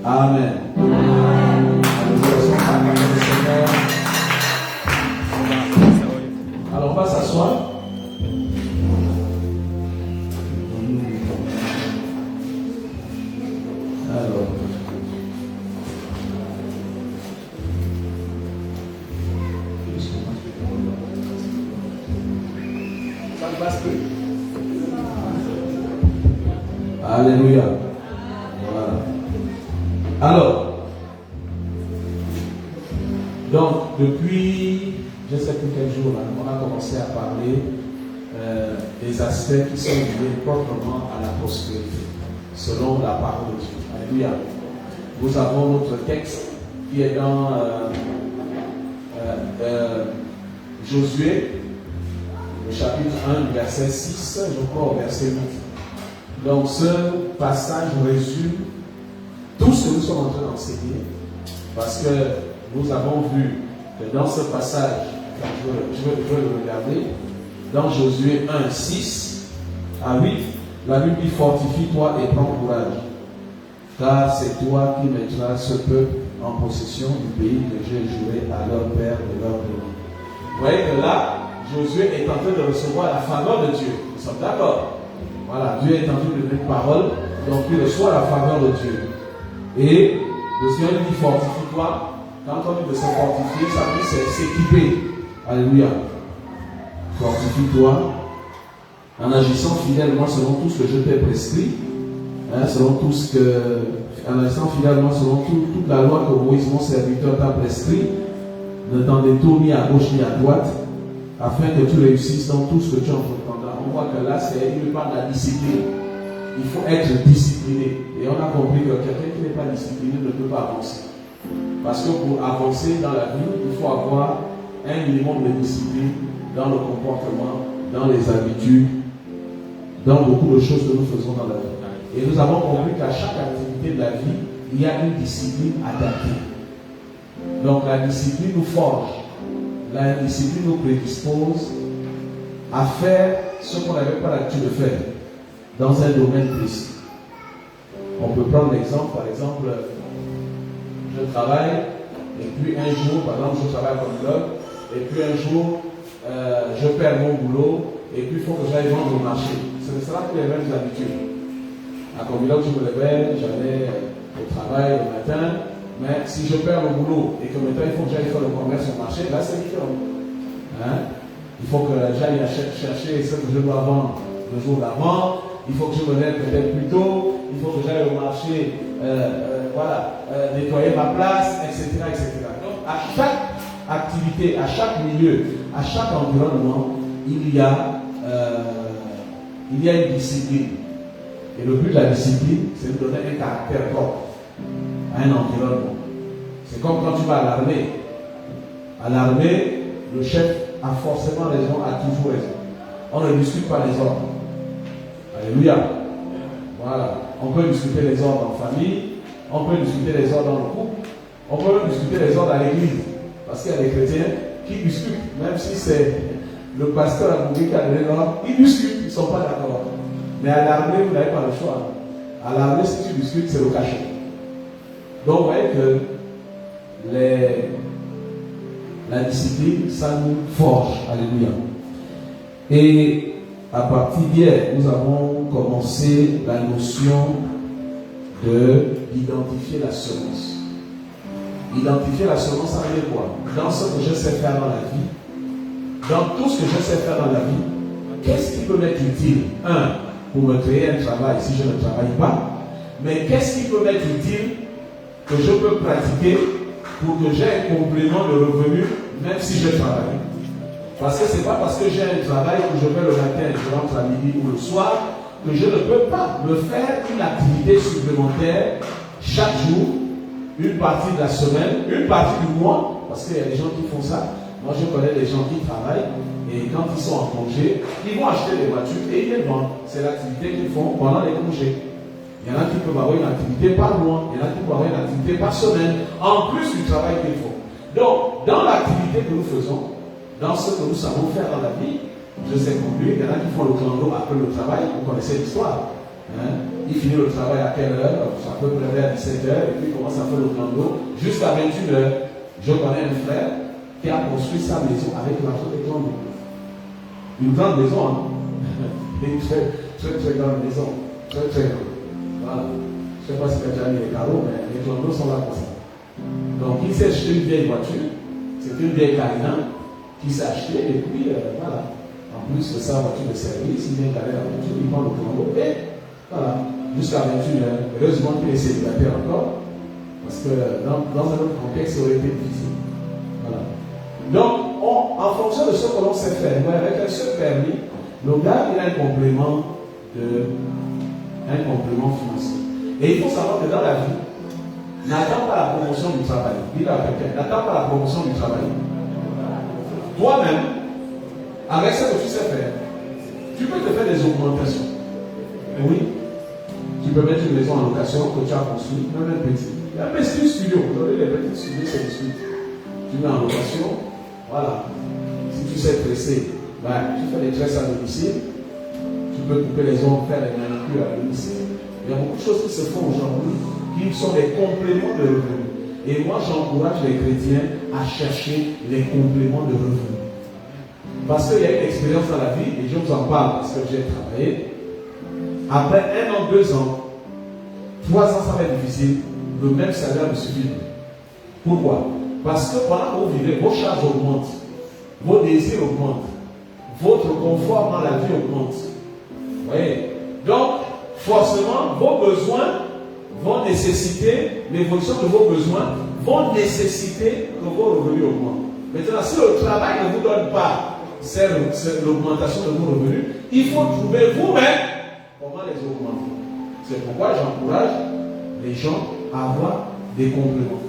Amen. Amen. Alors on va s'asseoir. Alors. Ça ne passe plus. Alléluia. Voilà. Alors, donc, depuis, je ne sais plus quel jour, là, on a commencé à parler des aspects qui sont liés proprement à la prospérité, selon la parole de Dieu. Alléluia. Nous avons notre texte qui est dans Josué, le chapitre 1, verset 6, je crois, au verset 8. Donc, ce passage résume tout ce que nous sommes en train d'enseigner, parce que nous avons vu que dans ce passage, je veux le regarder, dans Josué 1, 6 à 8, la Bible dit: fortifie-toi et prends courage, car c'est toi qui mettras ce peuple en possession du pays que j'ai juré à leur père de leur donner. Vous voyez que là, Josué est en train de recevoir la faveur de Dieu. Nous sommes d'accord? Voilà, Dieu est en train de donner une parole, donc il reçoit la faveur de Dieu. Et le Seigneur lui dit: fortifie-toi. Quand on dit de se fortifier, ça veut dire c'est s'équiper. Alléluia. Fortifie-toi en agissant fidèlement selon tout ce que je t'ai prescrit, selon tout ce que, en agissant fidèlement selon toute la loi que Moïse, mon serviteur, t'a prescrit. Ne t'en détourne ni à gauche ni à droite, afin que tu réussisses dans tout ce que tu entreprendras. On voit que là, il parle de la discipline. Il faut être discipliné. Et on a compris que quelqu'un qui n'est pas discipliné ne peut pas avancer. Parce que pour avancer dans la vie, il faut avoir un minimum de discipline dans le comportement, dans les habitudes, dans beaucoup de choses que nous faisons dans la vie. Et nous avons compris qu'à chaque activité de la vie, il y a une discipline adaptée. Donc la discipline nous forge, la discipline nous prédispose à faire ce qu'on n'avait pas l'habitude de faire dans un domaine précis. On peut prendre l'exemple, par exemple, je travaille, et puis un jour, par exemple, je travaille comme blog, et puis un jour, je perds mon boulot, et puis il faut que j'aille vendre au marché. Ce ne sera plus les mêmes habitudes. À Comilog, je me levais, j'allais au travail le matin, mais si je perds le boulot et que maintenant il faut que j'aille faire le commerce au marché, là c'est différent. Il faut que j'aille chercher ce que je dois vendre le jour d'avant, il faut que je me lève peut-être plus tôt, il faut que j'aille au marché, nettoyer ma place, etc., etc. Donc à chaque activité, à chaque milieu, à chaque environnement, il y a une discipline. Et le but de la discipline, c'est de donner un caractère propre à un environnement. C'est comme quand tu vas à l'armée. À l'armée, le chef a forcément raison, a toujours raison. On ne discute pas les ordres. Alléluia. Voilà. On peut discuter les ordres en famille, on peut discuter les ordres dans le couple, on peut même discuter les ordres à l'église. Parce qu'il y a des chrétiens qui discutent, même si c'est le pasteur à Boubé qui a donné l'ordre, ils discutent, ils ne sont pas d'accord. Mais à l'armée, vous n'avez pas le choix. À l'armée, si tu discutes, c'est le cachot. Donc, vous voyez que la discipline, ça nous forge. Alléluia. Et à partir d'hier, nous avons commencé la notion d'identifier la semence. Identifier la semence, ça veut dire quoi? Dans ce que je sais faire dans la vie, dans tout ce que je sais faire dans la vie, qu'est-ce qui peut m'être utile? Pour me créer un travail si je ne travaille pas. Mais qu'est-ce qui peut m'être utile que je peux pratiquer pour que j'ai un complément de revenu même si je travaille? Parce que ce n'est pas parce que j'ai un travail où je vais le matin, je rentre à midi ou le soir, que je ne peux pas me faire une activité supplémentaire chaque jour, une partie de la semaine, une partie du mois, parce qu'il y a des gens qui font ça. Moi, je connais des gens qui travaillent et quand ils sont en congé, ils vont acheter des voitures et ils les vendent. C'est l'activité qu'ils font pendant les congés. Il y en a qui peuvent avoir une activité par mois, il y en a qui peuvent avoir une activité par semaine, en plus du travail qu'ils font. Donc, dans l'activité que nous faisons, dans ce que nous savons faire dans la vie, je sais conduire, il y en a qui font le clando après le travail, vous connaissez l'histoire. il finit le travail à quelle heure? Ça peut près à 17h, et puis il commence à faire le clando jusqu'à 21h. Je connais un frère qui a construit sa maison avec l'argent des clandos. Une grande maison, hein? Une très, très, très grande maison. Très, très grande. Voilà. Je ne sais pas si tu as déjà mis les carreaux, mais les clandos sont là pour ça. Donc, il s'est acheté une vieille voiture. C'est une vieille Carina qui s'est achetée, et puis voilà. En plus de sa voiture de service, il vient garer la voiture, il prend le clando, et voilà. Jusqu'à 21h. Heureusement qu'il est célibataire encore, parce que dans un autre contexte, ça aurait été difficile. Voilà. Donc, en fonction de ce que l'on sait faire, avec un seul permis, le gars, il a un complément financier. Et il faut savoir que dans la vie, n'attends pas la promotion du travail. Dis-le à quelqu'un, n'attends pas la promotion du travail. Toi-même, avec ce que tu sais faire, tu peux te faire des augmentations. Oui. Tu peux mettre une maison en location que tu as construite, même un petit. Un petit studio. Aujourd'hui, les petits studios, c'est des studios. Tu mets en location, voilà. Si tu sais tresser, tu fais des tresses à domicile. Tu peux couper les ongles, faire des manucures à domicile. Il y a beaucoup de choses qui se font aujourd'hui qui sont des compléments de revenus. Et moi, j'encourage les chrétiens à chercher les compléments de revenus. Parce qu'il y a une expérience dans la vie, et je vous en parle parce que j'ai travaillé. Après 1 an, 2 ans, 3 ans, ça va être difficile. Le même salaire ne suffit pas. Pourquoi? Parce que pendant que vous vivez, vos charges augmentent, vos désirs augmentent, votre confort dans la vie augmente. Vous voyez? Donc, forcément, vos besoins vont nécessiter, l'évolution de vos besoins vont nécessiter que vos revenus augmentent. Maintenant, si le travail ne vous donne pas c'est l'augmentation de vos revenus, il faut trouver vous-même comment les augmenter. C'est pourquoi j'encourage les gens à avoir des compléments.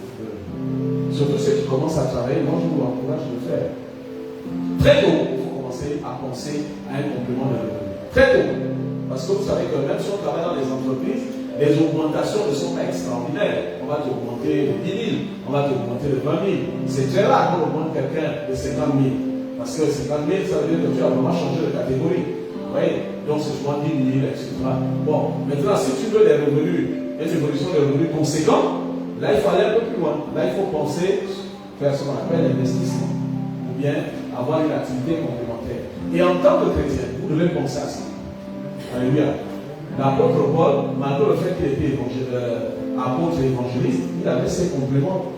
Surtout ceux qui commencent à travailler, moi je vous encourage de le faire. Très tôt, il faut commencer à penser à un complément de revenus. Très tôt. Parce que vous savez que même si on travaille dans les entreprises, les augmentations ne sont pas extraordinaires. On va t'augmenter de 10 000, on va t'augmenter de 20 000. C'est très rare qu'on augmente quelqu'un de 50 000. Parce que 50 000, ça veut dire que tu as vraiment changé de catégorie. Vous voyez? Donc c'est souvent 10 000, etc. Bon, maintenant, si tu veux des revenus, une évolution des revenus conséquents, là, il faut aller un peu plus loin. Là, il faut penser faire ce qu'on appelle l'investissement. Ou bien avoir une activité complémentaire. Et en tant que chrétien, vous devez penser à ça. Alléluia. L'apôtre Paul, malgré le fait qu'il était apôtre et évangéliste, il avait ses compléments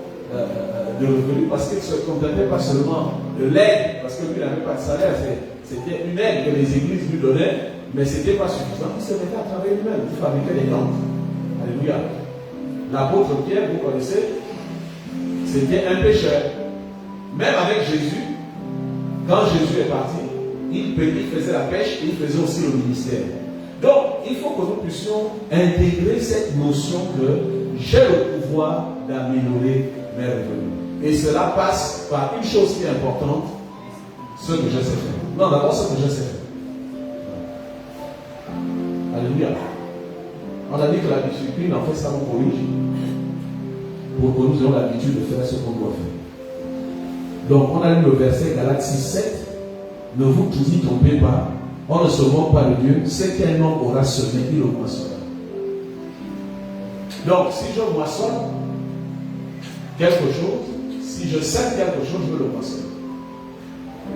de revenus parce qu'il ne se contentait pas seulement de l'aide, parce que lui, il n'avait pas de salaire, c'était une aide que les églises lui donnaient, mais ce n'était pas suffisant. Il se mettait à travailler lui-même, il fabriquait des tentes. Alléluia. L'apôtre Pierre, vous connaissez, c'était un pécheur. Même avec Jésus, quand Jésus est parti, il faisait la pêche et il faisait aussi le ministère. Donc, il faut que nous puissions intégrer cette notion que j'ai le pouvoir d'améliorer mes revenus. Et cela passe par une chose qui est importante, ce que je sais faire. Non, d'abord ce que je sais faire. Alléluia. On a dit que la discipline, en fait, ça nous corrige pour que nous ayons l'habitude de faire ce qu'on doit faire. Donc, on a lu le verset Galates 6:7. Ne vous y trompez pas. On ne se moque pas de Dieu. C'est qu'un homme aura semé, il le moissonnera. Donc, si je moissonne quelque chose, si je sème quelque chose, je veux le moissonner.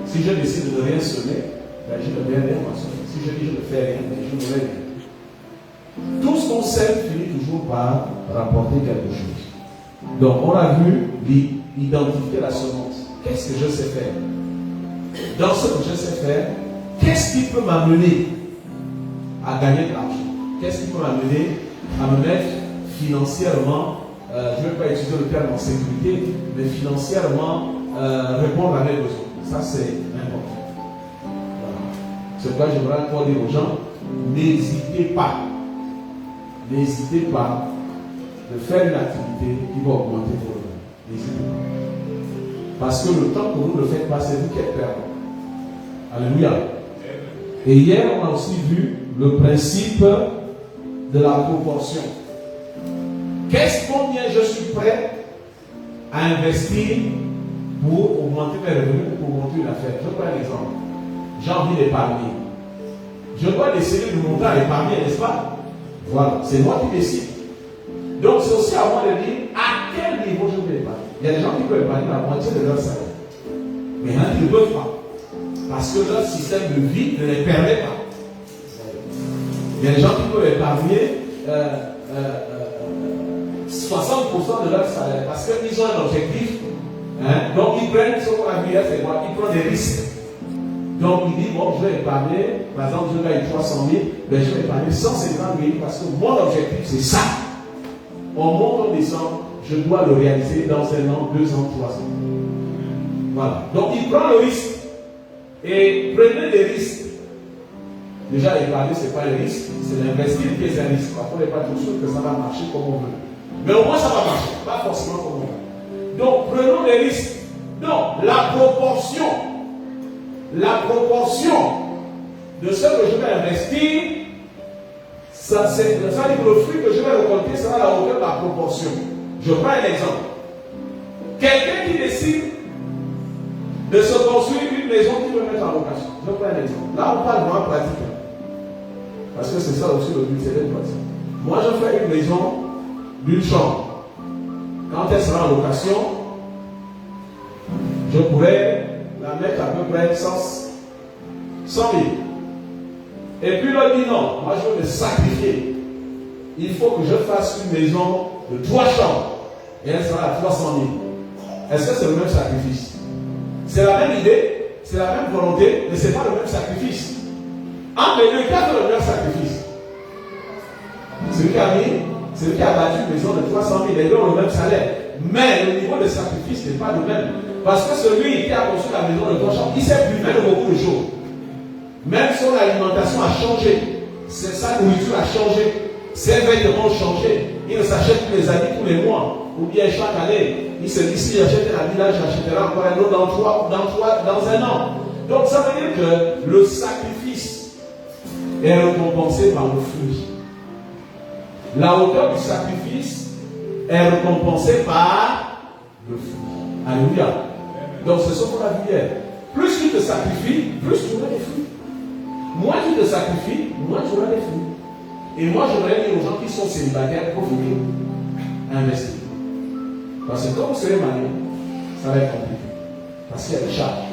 Si je décide de ne rien semer, ben je ne vais rien moissonner. Si je dis je ne fais rien, ben je ne vais rien. Tout ce qu'on sème finit toujours par rapporter quelque chose. Donc, on a vu identifier la semence. Qu'est-ce que je sais faire? Dans ce que je sais faire, qu'est-ce qui peut m'amener à gagner de l'argent? Qu'est-ce qui peut m'amener à me mettre financièrement, je ne vais pas utiliser le terme en sécurité, mais financièrement répondre à mes besoins? Ça, c'est important. Voilà. C'est pourquoi j'aimerais encore dire aux gens, n'hésitez pas de faire une activité qui va augmenter vos revenus. N'hésitez pas. Parce que le temps que vous ne le faites pas, c'est vous qui êtes perdant. Alléluia. Et hier, on a aussi vu le principe de la proportion. Combien je suis prêt à investir pour augmenter mes revenus ou pour monter une affaire? Je prends un exemple. J'ai envie d'épargner. Je dois décider du montant à épargner, n'est-ce pas? Voilà, c'est moi qui décide. Donc c'est aussi à moi de dire à quel niveau je vais épargner. Il y a des gens qui peuvent épargner la moitié de leur salaire. Mais il y en a qui ne peuvent pas. Parce que leur système de vie ne les permet pas. Il y a des gens qui peuvent épargner 60% de leur salaire. Parce qu'ils ont un objectif. Hein? Donc ils prennent ce qu'on a vu hier, c'est quoi? Ils prennent des risques. Donc il dit, bon, je vais épargner, par exemple, je gagne 300 000, ben, je vais épargner 150 000 parce que mon objectif c'est ça. On monte, on descend, je dois le réaliser dans 1 an, 2 ans, 3 ans. Voilà. Donc il prend le risque. Et prenez des risques. Déjà, épargner, ce n'est pas un risque, c'est l'investir qui est un risque. Parfois, on n'est pas tout sûr que ça va marcher comme on veut. Mais au moins, ça va marcher, pas forcément comme on veut. Donc, prenons des risques. Donc, la proportion de ce que je vais investir, ça dit que le fruit que je vais récolter sera à la hauteur de la proportion. Je prends un exemple. Quelqu'un qui décide de se construire une maison qui veut mettre en location. Je prends un exemple. Là, on parle vraiment pratique. Parce que c'est ça aussi le but, c'est d'être pratique. Moi, je fais une maison d'une chambre. Quand elle sera en location, je pourrais la mettre à peu près 100 000. Et puis là, dit non, moi je veux me sacrifier. Il faut que je fasse une maison de 3 chambres. Et elle sera à 300 000. Est-ce que c'est le même sacrifice? C'est la même idée, c'est la même volonté, mais ce n'est pas le même sacrifice. Entre les deux, qui a fait le même sacrifice? Celui qui a bâti une maison de 300 000, les deux ont le même salaire. Mais le niveau de sacrifice n'est pas le même. Parce que celui qui a construit la maison de 3 chambres, il s'est privé de beaucoup de choses. Même son alimentation a changé. Sa nourriture a changé. Ses vêtements ont changé. Il ne s'achète plus les habits tous les mois. Ou bien chaque année. Il se dit, si j'achète un habit là, j'achèterai encore un autre dans 1 an. Donc ça veut dire que le sacrifice est récompensé par le fruit. La hauteur du sacrifice est récompensée par le fruit. Alléluia. Donc c'est ce qu'on a vu hier. Plus tu te sacrifies, plus tu auras des fruits. Moins tu te sacrifies, moins tu auras des fruits. Et moi, je voudrais dire aux gens qui sont célibataires, profitez, investir. Parce que quand vous serez marié, ça va être compliqué. Parce qu'il y a des charges.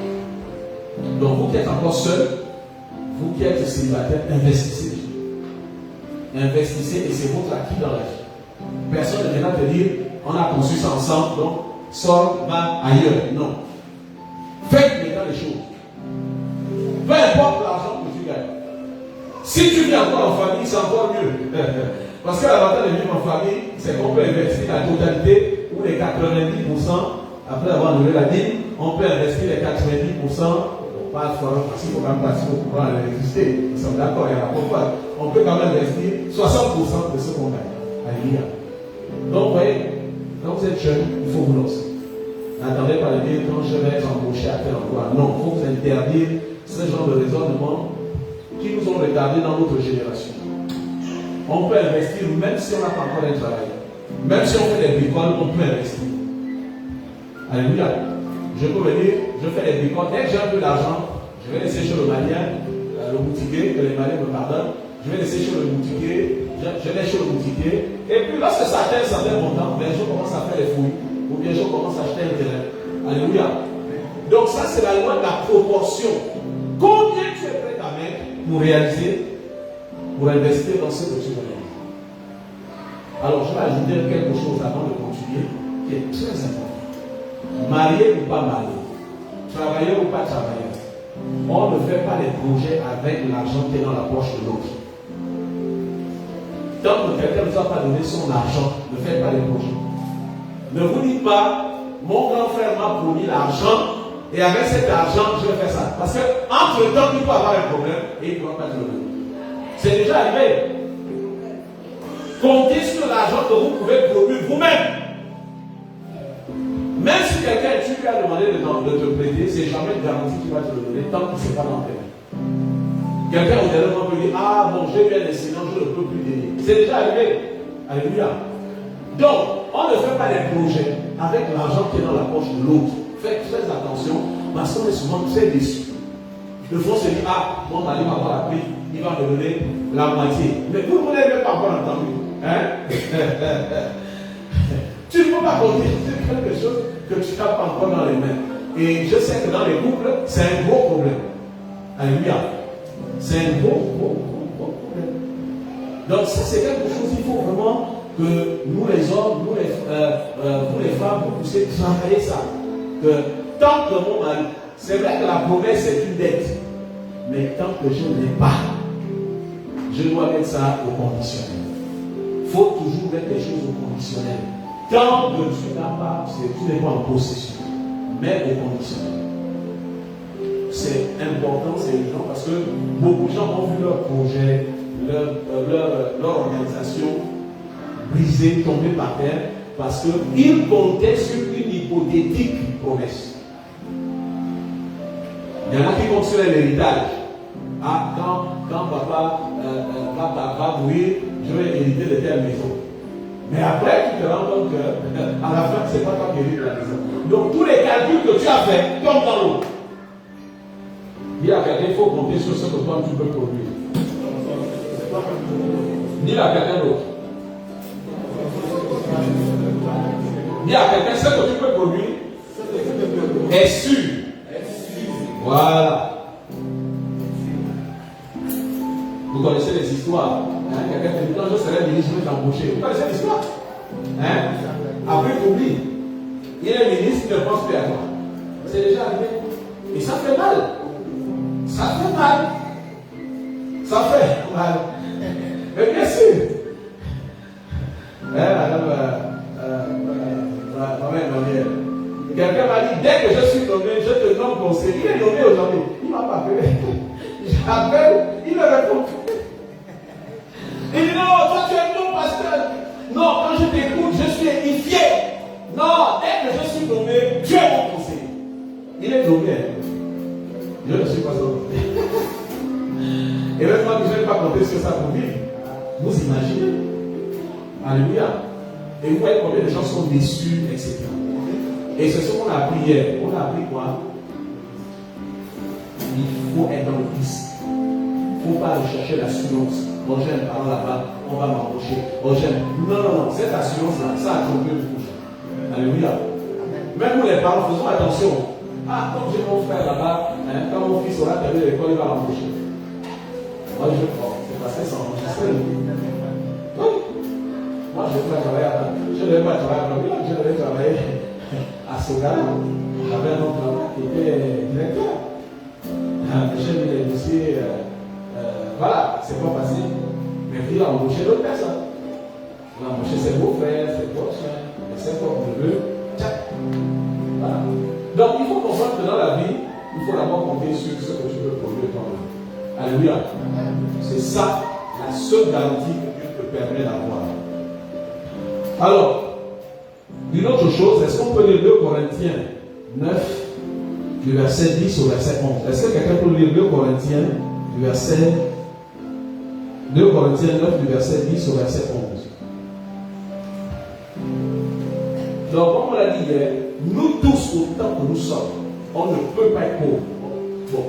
Donc vous qui êtes encore seul, vous qui êtes célibataire, investissez. Investissez et c'est votre acquis dans la vie. Personne ne viendra te dire, on a conçu ça ensemble, donc sors, va ailleurs. Non. Faites maintenant les choses. Peu importe l'argent que tu gagnes. Si tu vis encore en famille, c'est encore mieux. Parce que l'avantage de vivre en famille, c'est qu'on peut investir la totalité ou les 90%. Après avoir levé la dîme, on peut investir les 90%. Pas de fois, parce qu'il faut quand même passer au courant à l'électricité. Nous sommes d'accord, il y a la pourquoi. On peut quand même investir 60% de ce qu'on gagne. Alléluia. Donc, vous voyez, quand vous êtes jeune, il faut vous lancer. N'attendez pas de dire quand je vais être embauché à tel endroit. Non, il faut vous interdire ce genre de raisonnement qui nous ont retardés dans notre génération. On peut investir même si on n'a pas encore un travail. Même si on fait des bricoles, on peut investir. Alléluia. Je peux venir, je fais des bricoles. Dès que j'ai un peu d'argent, je vais laisser chez le malien, le boutiquier, que les maliens me pardonnent. Je vais laisser chez le boutiquier, je laisse chez le boutiquier. Et puis lorsque ça atteint un certain montant, ben, je commence à faire les fouilles. Ou bien je commence à acheter un terrain. Alléluia. Donc ça c'est la loi de la proportion. Combien tu es prêt à mettre pour réaliser, pour investir dans ce que tu veux réaliser? Alors je vais ajouter quelque chose avant de continuer qui est très important. Marié ou pas marié, travailleur ou pas travailleur, on ne fait pas les projets avec l'argent qui est dans la poche de l'autre. Tant que quelqu'un ne nous a pas donné son argent, ne faites pas les projets. Ne vous dites pas, mon grand frère m'a promis l'argent et avec cet argent, je vais faire ça. Parce que entre temps, il peut avoir un problème et il ne pourra pas te le donner. C'est déjà arrivé. Comptez sur l'argent que vous pouvez produire vous-même. Même si quelqu'un, tu lui as demandé de te prêter, c'est jamais garanti qu'il va te le donner tant que ce n'est pas dans tes mains. Quelqu'un au dernier moment peut dire, ah bon, j'ai eu un incident, je ne peux plus donner. C'est déjà arrivé. Alléluia. Donc, on ne fait pas des projets avec l'argent qui est dans la poche de l'autre. Faites très attention parce qu'on est souvent très déçus. Le fond se dit, ah, mon mari m'a pas appris, il va me donner la moitié. Mais vous ne l'avez même pas encore entendu. Hein? Tu ne peux pas compter sur quelque chose que tu n'as pas encore dans les mains. Et je sais que dans les couples, c'est un gros problème. Alléluia. C'est un gros problème. Donc ça, c'est quelque chose qu'il faut vraiment que nous les hommes, vous les femmes, vous puissiez travailler ça. Que tant que mon mari, c'est vrai que la promesse est une dette, mais tant que je ne l'ai pas, je dois mettre ça au conditionnel. Il faut toujours mettre les choses au conditionnel. Tant que tu n'as pas, tu n'es pas en possession, mais au conditionnel. C'est important, c'est urgent, parce que beaucoup de gens ont vu leur projet, leur organisation brisée, tomber par terre, parce qu'ils comptaient sur une hypothétique promesse. Il y en a qui comptent sur l'héritage. Ah, quand papa va mourir, je vais hériter de telle maison. Mais après, tu te rends compte qu'à la fin, ce n'est pas toi qui hérites la maison. Donc, tous les calculs que tu as faits tombent dans l'eau. Dis à quelqu'un, il faut compter sur ce que toi tu peux produire. Dis à quelqu'un d'autre. Dis à quelqu'un, ce que tu peux produire est sûr. Voilà. Vous connaissez les histoires. Hein? Quelqu'un te dit, quand je serai ministre, je vais t'embaucher. Vous connaissez l'histoire? Hein? Après, tu oublies. Il est ministre, il ne pense plus à toi. C'est déjà arrivé. Et ça fait mal. Ça fait mal. Ça fait mal. Mais bien sûr. Madame quelqu'un m'a dit, dès que je suis nommé, je te nomme conseiller. Il est nommé aujourd'hui. Il ne m'a pas appelé. J'appelle, il me répond. Il dit, non, toi tu es mon pasteur. Non, quand je t'écoute, je suis édifié. Non, dès que je suis nommé, tu es mon conseiller. Il est nommé. Je ne suis pas nommé. Et même moi, je ne vais pas compter sur ça pour vivre. Vous imaginez? Alléluia. Et vous voyez combien de gens sont déçus, etc. Et c'est ce qu'on a appris hier. On a appris quoi? Il faut être dans le piste. Il ne faut pas rechercher l'assurance. Bon, j'ai un parent là-bas, on va m'embaucher. Bon, j'aime. Non. Cette assurance-là, ça a trompé le couche. Alléluia. Même nous, les parents, faisons attention. Ah, comme j'ai mon frère là-bas, hein, quand mon fils aura terminé l'école, il va m'embaucher. Moi, je crois. C'est parce que c'est enregistré. Oui. Moi, je vais travailler à je ne vais pas travailler à Babylone, je devais travailler à Sogara. J'avais un autre qui était directeur. J'ai mis les dossiers, voilà, c'est pas facile. Mais il a embauché d'autres personnes. Il a embauché ses beaux-frères, ses beaux-frères, ses propres neveux. Voilà. Donc, il faut comprendre que dans la vie, il faut d'abord compter sur ce que tu peux produire toi-même. Alléluia. C'est ça, la seule garantie que Dieu te permet d'avoir. Alors, une autre chose, est-ce qu'on peut lire 2 Corinthiens 9, du verset 10 au verset 11? Est-ce que quelqu'un peut lire 2 Corinthiens 9, du verset 10 au verset 11? Donc, comme on l'a dit hier, nous tous, autant que nous sommes, on ne peut pas être pauvre. Bon,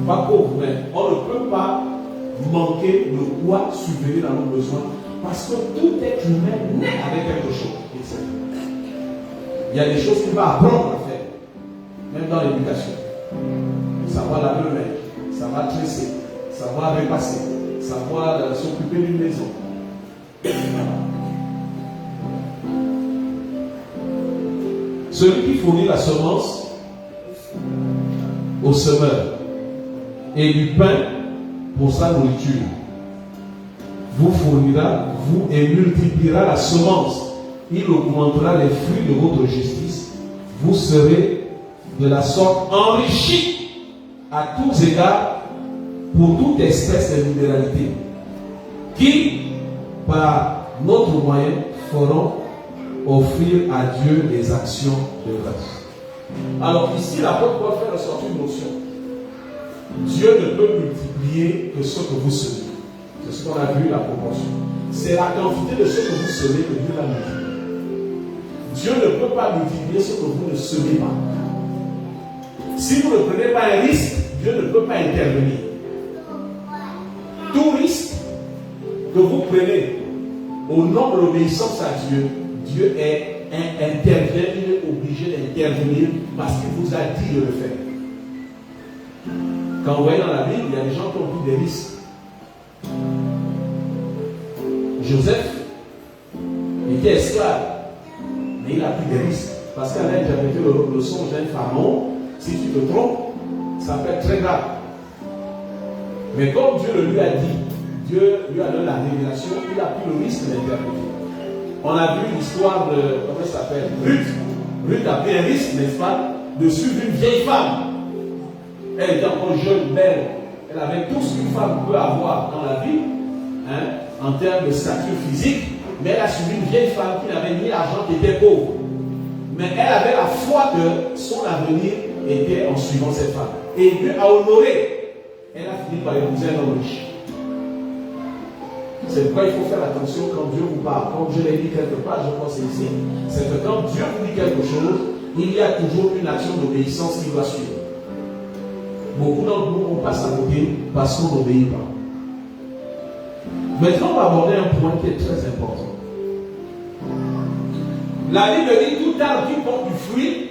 pas pauvre, mais on ne peut pas manquer de quoi subvenir dans nos besoins, parce que tout être humain naît avec quelque chose. Il y a des choses qu'il va apprendre à faire, même dans l'éducation. Savoir laver le linge, savoir tresser, savoir repasser, savoir s'occuper d'une maison. Celui qui fournit la semence au semeur et du pain pour sa nourriture vous fournira, vous et multipliera la semence. Il augmentera les fruits de votre justice. Vous serez de la sorte enrichis à tous égards pour toute espèce de libéralité, qui, par notre moyen, feront offrir à Dieu les actions de grâce. Alors ici, l'apôtre Paul fait ressortir une notion. Dieu ne peut multiplier que ce que vous semez. C'est ce qu'on a vu, la proportion. C'est la quantité de ce que vous semez que Dieu va multiplier. Dieu ne peut pas multiplier ce que vous ne semez pas. Si vous ne prenez pas un risque, Dieu ne peut pas intervenir. Tout risque que vous prenez au nom de l'obéissance à Dieu, Dieu intervient, il est obligé d'intervenir parce qu'il vous a dit de le faire. Quand vous voyez dans la Bible, il y a des gens qui ont pris des risques. Joseph était esclave, mais il a pris des risques. Parce qu'à l'aide, j'avais fait le songe d'un pharaon. Si tu te trompes, ça peut être très grave. Mais comme Dieu le lui a dit, Dieu lui a donné la révélation, il a pris le risque d'intervenir. On a vu l'histoire de, comment ça s'appelle, Ruth. Ruth a pris un risque, n'est-ce pas, de suivre une vieille femme. Elle était encore jeune, belle. Elle avait tout ce qu'une femme peut avoir dans la vie, hein, en termes de stature physique, mais elle a suivi une vieille femme qui n'avait ni l'argent, qui était pauvre. Mais elle avait la foi que son avenir était en suivant cette femme. Et Dieu a honoré. Elle a fini par épouser un homme riche. C'est pourquoi il faut faire attention quand Dieu vous parle. Comme je l'ai dit quelque part, je pense ici, c'est que quand Dieu vous dit quelque chose, il y a toujours une action d'obéissance qui doit suivre. Beaucoup d'entre nous, on passe à côté parce qu'on n'obéit pas. Maintenant, on va aborder un point qui est très important. La Bible dit tout arbre qui porte du fruit,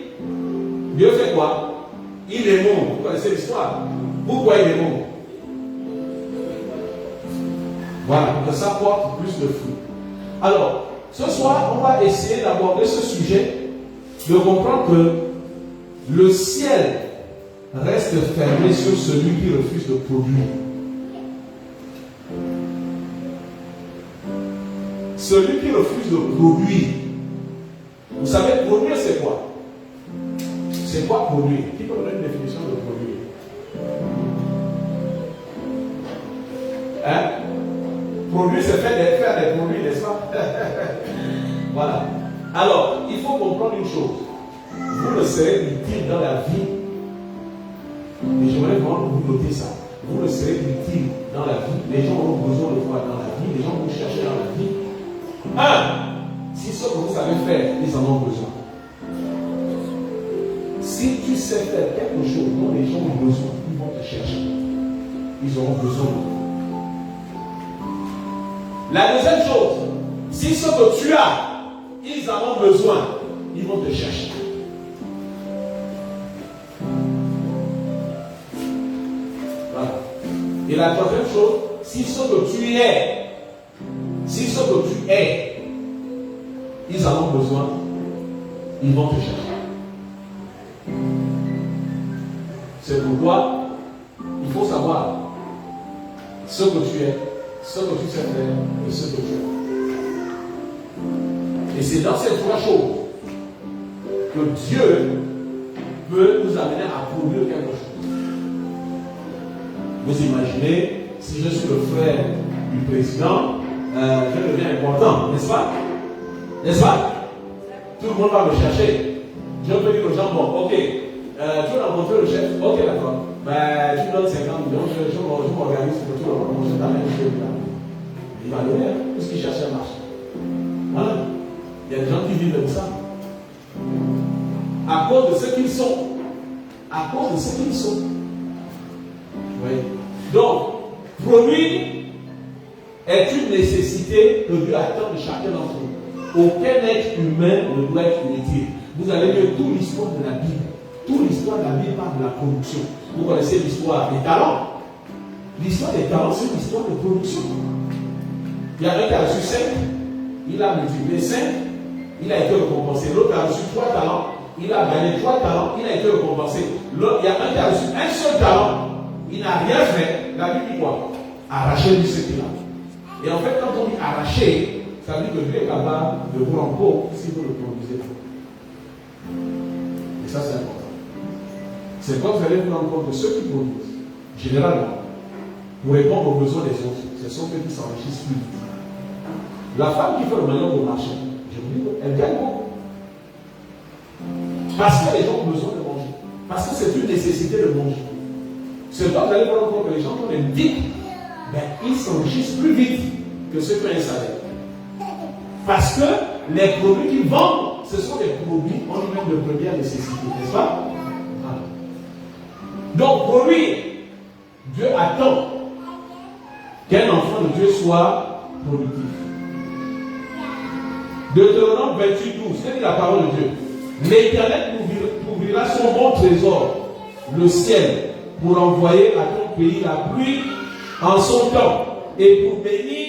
Dieu fait quoi? Il est bon. Vous connaissez l'histoire. Pourquoi il est bon? Voilà, pour que ça porte plus de fruits. Alors, ce soir, on va essayer d'aborder ce sujet, de comprendre que le ciel reste fermé sur celui qui refuse de produire. Celui qui refuse de produire. Vous savez, produire, c'est quoi? C'est quoi produire? Qui peut donner une définition de produire? Hein? Produire, c'est faire des produits, n'est-ce pas? Voilà. Alors, il faut comprendre une chose. Vous ne serez utile dans la vie. Et j'aimerais vraiment vous noter ça. Vous ne serez utile dans la vie. Les gens ont besoin de voir dans la vie. Les gens vont chercher dans la vie. Si ce que vous savez faire, ils en ont besoin. Si tu sais faire quelque chose dont les gens ont besoin, ils vont te chercher. Ils auront besoin de toi. La deuxième chose, si ce que tu as, ils en ont besoin, ils vont te chercher. Voilà. Et la troisième chose, si ce que tu es, ils en ont besoin, ils vont te chercher. C'est pourquoi il faut savoir ce que tu es, ce que tu sais faire et ce que tu as. Et c'est dans ces trois choses que Dieu peut nous amener à produire quelque chose. Vous imaginez, si je suis le frère du président, je deviens important, n'est-ce pas? N'est-ce pas? Tout le monde va me chercher. Je peux dire aux gens, bon, ok, tu veux rencontrer le chef, ok, d'accord. Ben, tu donnes 50 millions, je m'organise pour tout le monde, je t'amène chez lui là. Il va donner, parce qu'il cherche un marché. Voilà. Il y a des gens qui vivent comme ça. À cause de ce qu'ils sont. À cause de ce qu'ils sont. Oui. Donc, produire est une nécessité que Dieu attend de chacun d'entre nous. Aucun être humain ne doit être inutile. Vous allez lire toute l'histoire de la Bible. Toute l'histoire de la Bible parle de la production. Vous connaissez l'histoire des talents. L'histoire des talents, c'est une histoire de production. Il y a un qui a reçu 5, il a multiplié 5, il a été récompensé. L'autre a reçu 3 talents, il a gagné 3 talents, il a été récompensé. L'autre, il y a un qui a reçu un seul talent, il n'a rien fait. La Bible dit quoi? Arracher lui ce qu'il a. Et en fait, quand on dit arracher, ça veut dire que Dieu est capable de vous rendre pauvre si vous le produisez. Et ça, c'est important. C'est quand vous allez vous rendre compte de ceux qui produisent, généralement, pour répondre aux besoins des autres, ce sont ceux qui s'enrichissent plus vite. La femme qui fait le meilleur au marché, je vous dis, elle gagne beaucoup. Parce que les gens ont besoin de manger. Parce que c'est une nécessité de manger. C'est quand vous allez vous rendre compte que les gens qui ont des dits, ils s'enrichissent plus vite que ceux qui ont un salaire. Parce que les produits qu'ils vendent, ce sont des produits en eux-mêmes de première nécessité, n'est-ce pas? Donc, produire, Dieu attend qu'un enfant de Dieu soit productif. Deutéronome 28, 12, c'est la parole de Dieu. L'Éternel ouvrira son bon trésor, le ciel, pour envoyer à ton pays la pluie en son temps et pour bénir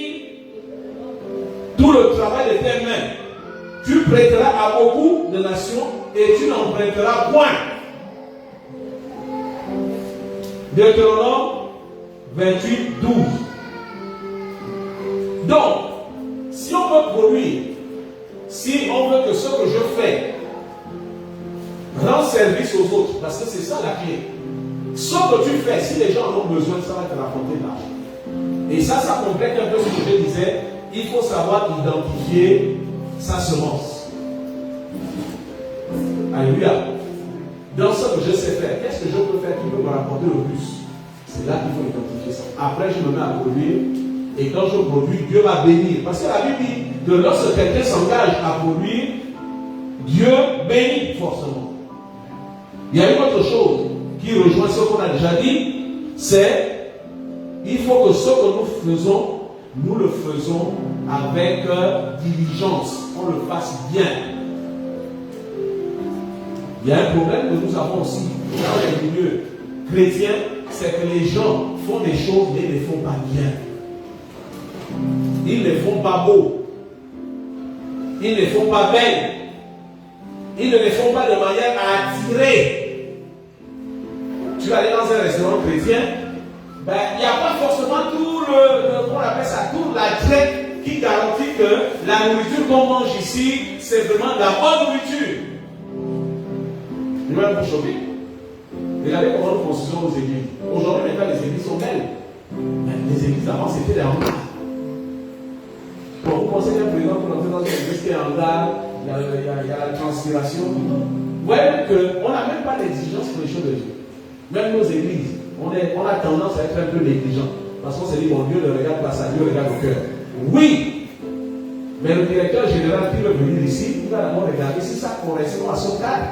tout le travail de tes mains. Tu prêteras à beaucoup de nations et tu n'en prêteras point. Deutéronome 28, 12. Donc, si on veut produire, si on veut que ce que je fais rend service aux autres, parce que c'est ça la clé. Ce que tu fais, si les gens en ont besoin, ça va te rapporter de l'argent. Et ça complète un peu ce que je disais. Il faut savoir identifier sa semence. Alléluia. Dans ce que je sais faire, qu'est-ce que je peux faire qui peut me rapporter le plus? C'est là qu'il faut identifier ça. Après, je me mets à produire. Et quand je produis, Dieu va bénir. Parce que la Bible dit que lorsque quelqu'un s'engage à produire, Dieu bénit forcément. Il y a une autre chose qui rejoint ce qu'on a déjà dit, c'est il faut que ce que nous faisons, nous le faisons avec diligence, on le fasse bien. Il y a un problème que nous avons aussi dans les milieux chrétiens, c'est que les gens font des choses mais ils ne les font pas bien. Ils ne les font pas beaux. Ils ne les font pas belles. Ils ne les font pas de manière à attirer. Tu vas aller dans un restaurant chrétien, il n'y a pas forcément tout on appelle ça, tout l'attrait qui garantit que la nourriture qu'on mange ici, c'est vraiment de la bonne nourriture. Je vais vous choquer. Regardez comment nous construisons nos églises. Aujourd'hui, maintenant, les églises sont belles. Mais les églises avant, c'était des hangars. Quand vous pensez qu'un président pour entrer dans une église qui est un hangar, il y a la transpiration. Vous voyez qu'on n'a même pas d'exigence pour les choses de Dieu. Même nos églises, on a tendance à être un peu négligent. Parce qu'on s'est dit, bon, Dieu ne regarde pas ça, Dieu regarde au cœur. Oui, mais le directeur général qui veut venir ici, il va d'abord regarder si ça correspond à son cadre.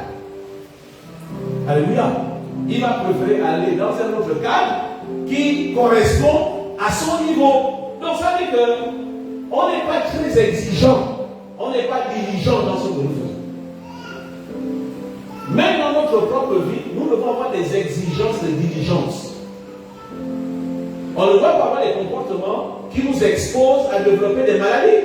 Alléluia. Il va préférer aller dans un autre cadre qui correspond à son niveau. Donc ça veut dire qu'on n'est pas très exigeant, on n'est pas diligent dans ce que nous faisons. Même dans notre propre vie, nous devons avoir des exigences de diligence. On ne doit pas avoir des comportements qui nous exposent à développer des maladies.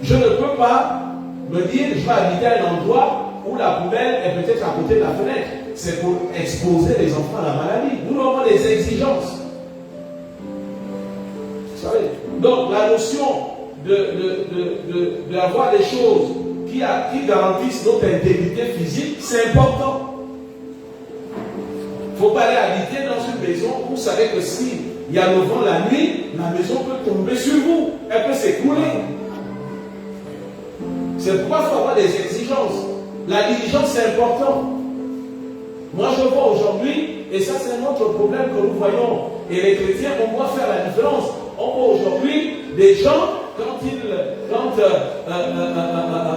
Je ne peux pas me dire je vais habiter à un endroit où la poubelle est peut-être à côté de la fenêtre. C'est pour exposer les enfants à la maladie. Nous devons avoir des exigences. Vous savez? Donc la notion d'avoir des choses qui garantissent notre intégrité physique, c'est important. Il ne faut pas aller habiter dans une maison où vous savez que s'il y a le vent la nuit, la maison peut tomber sur vous, elle peut s'écrouler. C'est pourquoi il faut avoir des exigences. La diligence, c'est important. Moi, je vois aujourd'hui, et ça c'est un autre problème que nous voyons, et les chrétiens, on doit faire la différence. On voit aujourd'hui des gens, quand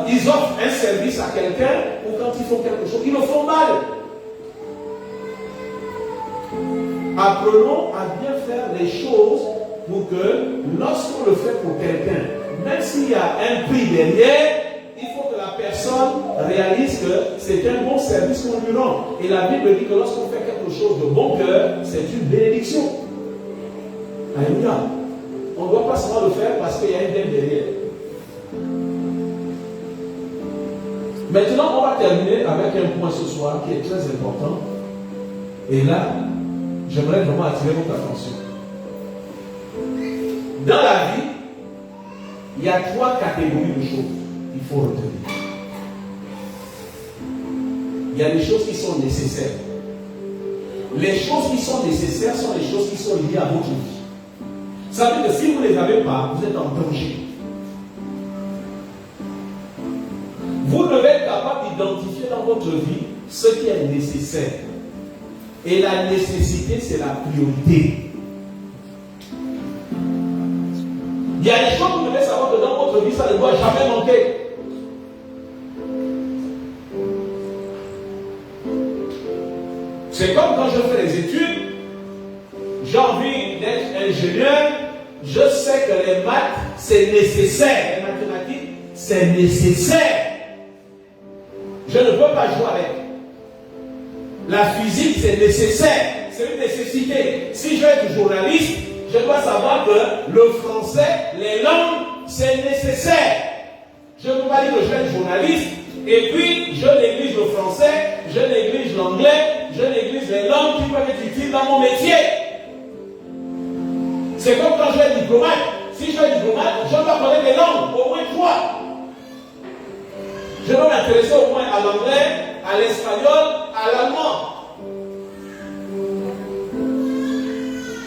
ils offrent un service à quelqu'un, ou quand ils font quelque chose, ils le font mal. Apprenons à bien faire les choses pour que, lorsqu'on le fait pour quelqu'un, même s'il y a un prix derrière, il faut que la personne réalise que c'est un bon service qu'on lui rend. Et la Bible dit que lorsqu'on fait quelque chose de bon cœur, c'est une bénédiction. Alléluia. On ne doit pas seulement le faire parce qu'il y a une dette derrière. Maintenant, on va terminer avec un point ce soir qui est très important. Et là, j'aimerais vraiment attirer votre attention. Dans la vie, il y a 3 catégories de choses qu'il faut retenir. Il y a des choses qui sont nécessaires. Les choses qui sont nécessaires sont les choses qui sont liées à votre vie. Ça veut dire que si vous ne les avez pas, vous êtes en danger. Vous devez être capable d'identifier dans votre vie ce qui est nécessaire. Et la nécessité, c'est la priorité. Il y a des choses que vous devez savoir que dans votre vie, ça ne doit jamais manquer. C'est comme quand je fais les études, j'ai envie d'être ingénieur ingénieur, je sais que les maths, c'est nécessaire. Les mathématiques, c'est nécessaire. Je ne peux pas jouer avec. La physique, c'est nécessaire. C'est une nécessité. Si je veux être journaliste, je dois savoir que le français, les langues, c'est nécessaire. Je ne peux pas dire que je vais être journaliste et puis je néglige le français, je néglige l'anglais, je néglige les langues qui peuvent être utiles dans mon métier. C'est comme quand je vais être diplomate. Si je vais être diplomate, je dois connaître les langues, au moins 3. Je dois m'intéresser au moins à l'anglais, à l'espagnol, à l'allemand.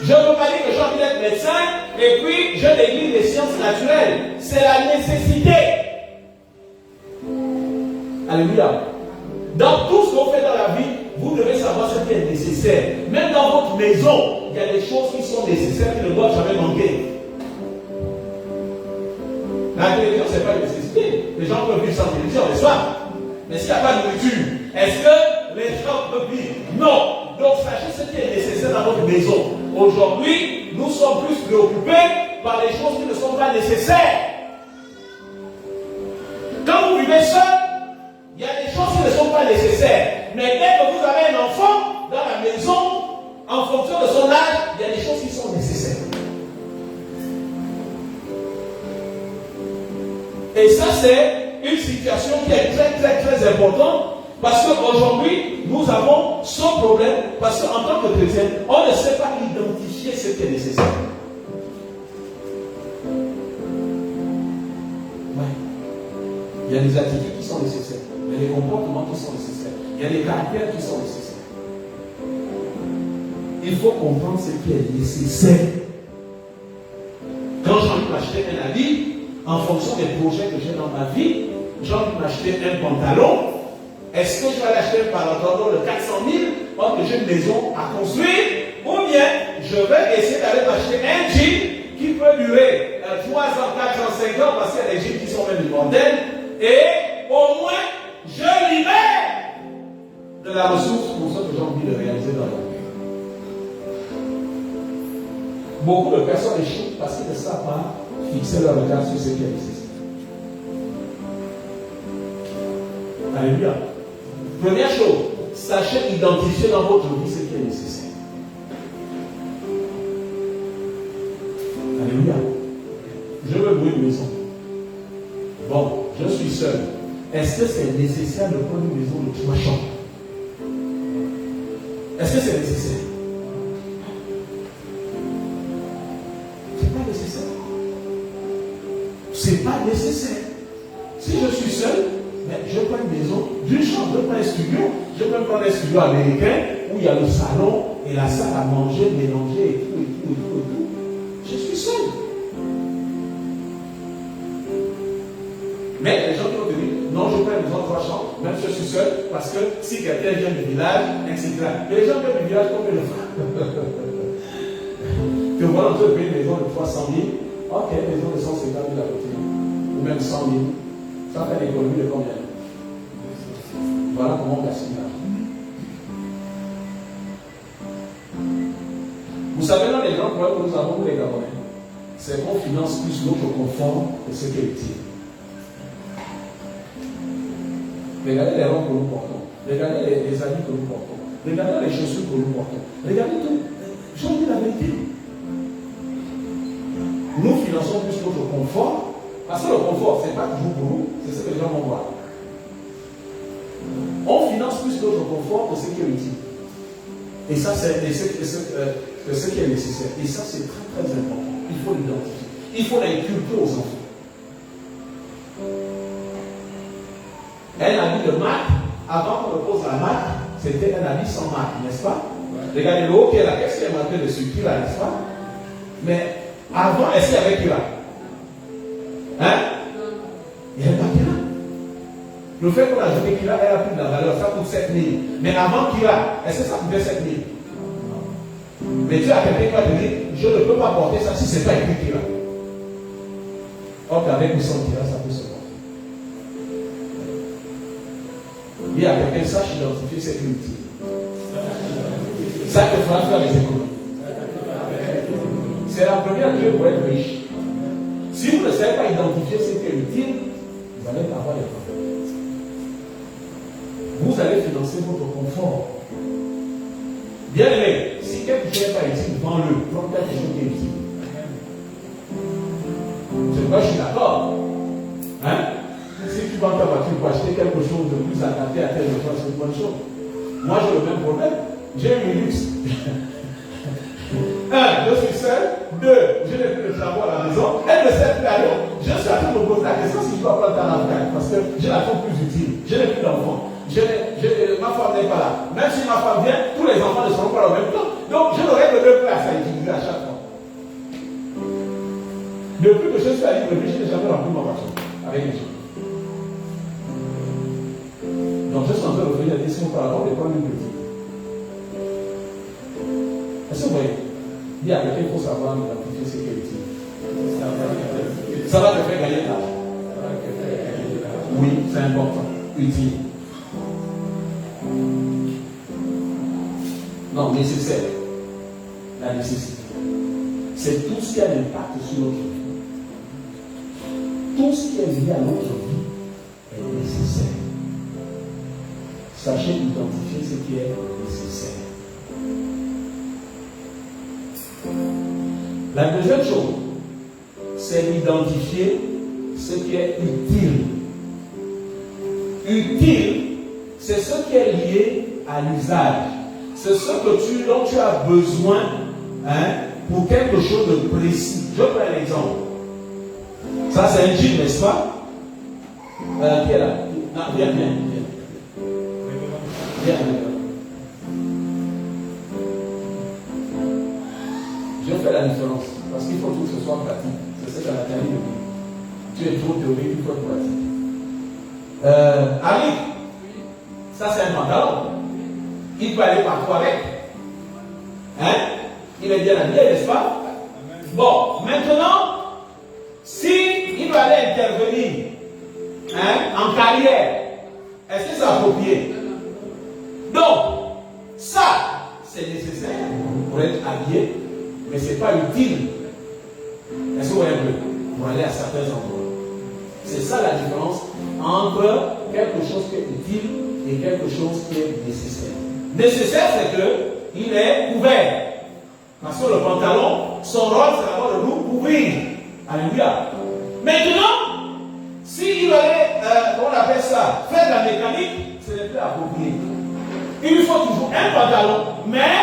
Je ne veux pas dire que j'ai envie d'être médecin et puis je néglige les sciences naturelles. C'est la nécessité. Alléluia. Dans tout ce qu'on fait dans la vie, vous devez savoir ce qui est nécessaire. Même dans votre maison, il y a des choses qui sont nécessaires qui ne doivent jamais manquer. La télévision, ce n'est pas une nécessité. Les gens peuvent vivre sans télévision, n'est-ce pas? Mais s'il n'y a pas de nourriture, est-ce que les gens peuvent vivre? Non. Donc sachez ce qui est nécessaire dans votre maison. Aujourd'hui, nous sommes plus préoccupés par les choses qui ne sont pas nécessaires. Quand vous vivez seul, il y a des choses qui ne sont pas nécessaires. Mais dès que vous avez un enfant dans la maison, en fonction de son âge, il y a des choses qui sont nécessaires. Et ça, c'est une situation qui est très, très, très importante. Parce qu'aujourd'hui, nous avons ce problème. Parce qu'en tant que chrétien, on ne sait pas identifier ce qui est nécessaire. Ouais. Il y a des attitudes qui sont nécessaires. Il y a des comportements qui sont nécessaires. Il y a des caractères qui sont nécessaires. Il faut comprendre ce qui est nécessaire. Quand j'ai envie de m'acheter un habit, en fonction des projets que j'ai dans ma vie, j'ai envie de m'acheter un pantalon. Est-ce que je vais l'acheter par l'ordre de 400 000 or que j'ai une maison à construire, ou bien je vais essayer d'aller m'acheter un jean qui peut durer 3 ans, 4 ans, 5 ans, parce qu'il y a des jeans qui sont même du bordel, et au moins je libère de la ressource pour ce que j'ai envie de réaliser dans la vie. Beaucoup de personnes échouent parce qu'ils ne savent pas fixer leur regard sur ce qui est nécessaire. Alléluia. Première chose, sachez identifier dans votre vie ce qui est nécessaire. Alléluia. Je veux louer une maison. Bon, je suis seul. Est-ce que c'est nécessaire de prendre une maison de 3 chambres? Est-ce que c'est nécessaire? C'est pas nécessaire. C'est pas nécessaire. Si je suis seul, mais je prends une maison d'une chambre, je prends un studio, je peux prendre un studio américain où il y a le salon et la salle à manger, mélanger et tout, et tout, et tout, et tout. Je suis seul. Mais les gens qui vont te dire, non, je prends une maison de 3 chambres, même si je suis seul, parce que si quelqu'un vient du village, etc. Mais les gens viennent du village, combien de fois? Tu vois, on peut payer une maison de 300 000, ok, une maison de 150 000 à côté, ou même 100 000. Ça fait l'économie de combien? Voilà comment on gaspille l'argent. Vous savez, dans les grands problèmes que nous avons, nous les Gabonais, c'est qu'on finance plus notre confort que ce qui est utile. Regardez les robes que nous portons, regardez les habits que nous portons, regardez les chaussures que nous portons, regardez tout. Je vous dis la vérité. Nous finançons plus notre confort. Parce que le confort, ce n'est pas toujours pour nous, c'est ce que les gens vont voir. On finance plus notre confort que ce qui est utile. Et ça, c'est ce qui est nécessaire. Et ça, c'est très très important. Il faut l'identifier. Il faut l'inculquer aux enfants. Un habit de marque, avant qu'on pose la marque, c'était un habit sans marque, n'est-ce pas? Ouais. Regardez le haut qui est là. Qu'est-ce qui est marqué dessus? Qui là, n'est-ce pas? Mais avant, est-ce qu'il y avait qui là? Hein? Il n'y avait pas Kira. Le fait qu'on a ajouté Kira, elle a plus de la valeur, ça coûte 7 000. Mais avant Kira, est-ce que ça coûtait 7 000? Mais tu as quelqu'un qui va te dire, je ne peux pas porter ça si ce n'est pas écrit Kira. Or qu'avec ou sans Kira, ça peut se porter. Il y a quelqu'un qui sache identifier cette unité. Ça te fera faire les économies. C'est la première clé pour être riche. Si vous ne savez pas identifier ce qui est utile, vous allez avoir des problèmes. Vous allez financer votre confort. Bien aimé, si quelque chose n'est pas utile, vends-le. Prends quelque chose qui est utile. C'est pourquoi je suis d'accord. Hein? Si tu vends ta voiture pour acheter quelque chose de plus adapté à tel besoin, c'est une bonne chose. Moi, j'ai le même problème. J'ai eu une luxe. 1, je suis seul. 2, je n'ai plus de travaux à la maison. Elle ne sait plus aller. Je suis en train de me poser la question si je dois prendre un avocat parce que je la trouve plus utile. Je n'ai plus d'enfants. Ma femme n'est pas là. Même si ma femme vient, tous les enfants ne seront pas là en même temps. Donc, je n'aurai que 2 places à utiliser à chaque fois. Depuis que je suis à Libreville, je n'ai jamais rempli ma voiture avec les gens. Donc, je suis en train de revenir à la question par rapport aux points de vue. Est-ce que vous voyez? Il y a quelqu'un, il faut savoir identifier ce qui est utile. Ça va te faire gagner de l'argent. Oui, c'est important. Utile. Non, nécessaire. La nécessité. C'est tout ce qui a un impact sur notre vie. Tout ce qui est lié à notre vie est nécessaire. Sachez identifier ce qui est nécessaire. La deuxième chose, c'est d'identifier ce qui est utile. Utile, c'est ce qui est lié à l'usage. C'est ce dont tu as besoin pour quelque chose de précis. Je prends un exemple. Ça, c'est un jean, n'est-ce pas? Qui est là? Non, viens. Je fais la différence. Parce qu'il faut que ce soit pratique. C'est ce qu'on a terminé de dire. Tu es trop théorique, il faut être pratique. Ali, ça c'est un pantalon. Il peut aller partout avec. Hein? Il est bien habillé, n'est-ce pas? Bon, maintenant, si il doit aller intervenir en carrière, est-ce que c'est approprié? Donc, ça, c'est nécessaire pour être habillé, mais ce n'est pas utile. Est-ce que vous voyez un peu? Pour aller à certains endroits. C'est ça la différence entre quelque chose qui est utile et quelque chose qui est nécessaire. Nécessaire, c'est qu'il est couvert. Parce que le pantalon, son rôle, c'est d'abord de nous couvrir. Alléluia. Maintenant, s'il allait, comment on appelle ça, faire de la mécanique, ce n'est plus approprié. Il faut toujours un pantalon, mais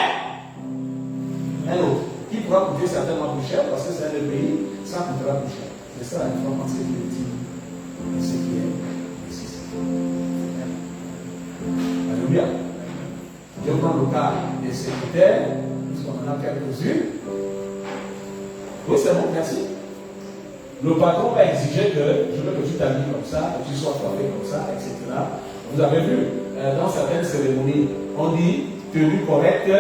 un autre, qui pourra coûter certainement plus cher, parce que c'est un pays, ça coûtera plus cher. C'est ça la différence entre ce qui est utile et ce qui est nécessaire. Alléluia. Je prends le cas des secrétaires, puisqu'on en a quelques-unes. Oui, c'est bon, merci. Le patron va exiger que je veux que tu t'habilles comme ça, que tu sois coiffé comme ça, etc. Vous avez vu, dans certaines cérémonies, on dit tenue correcte,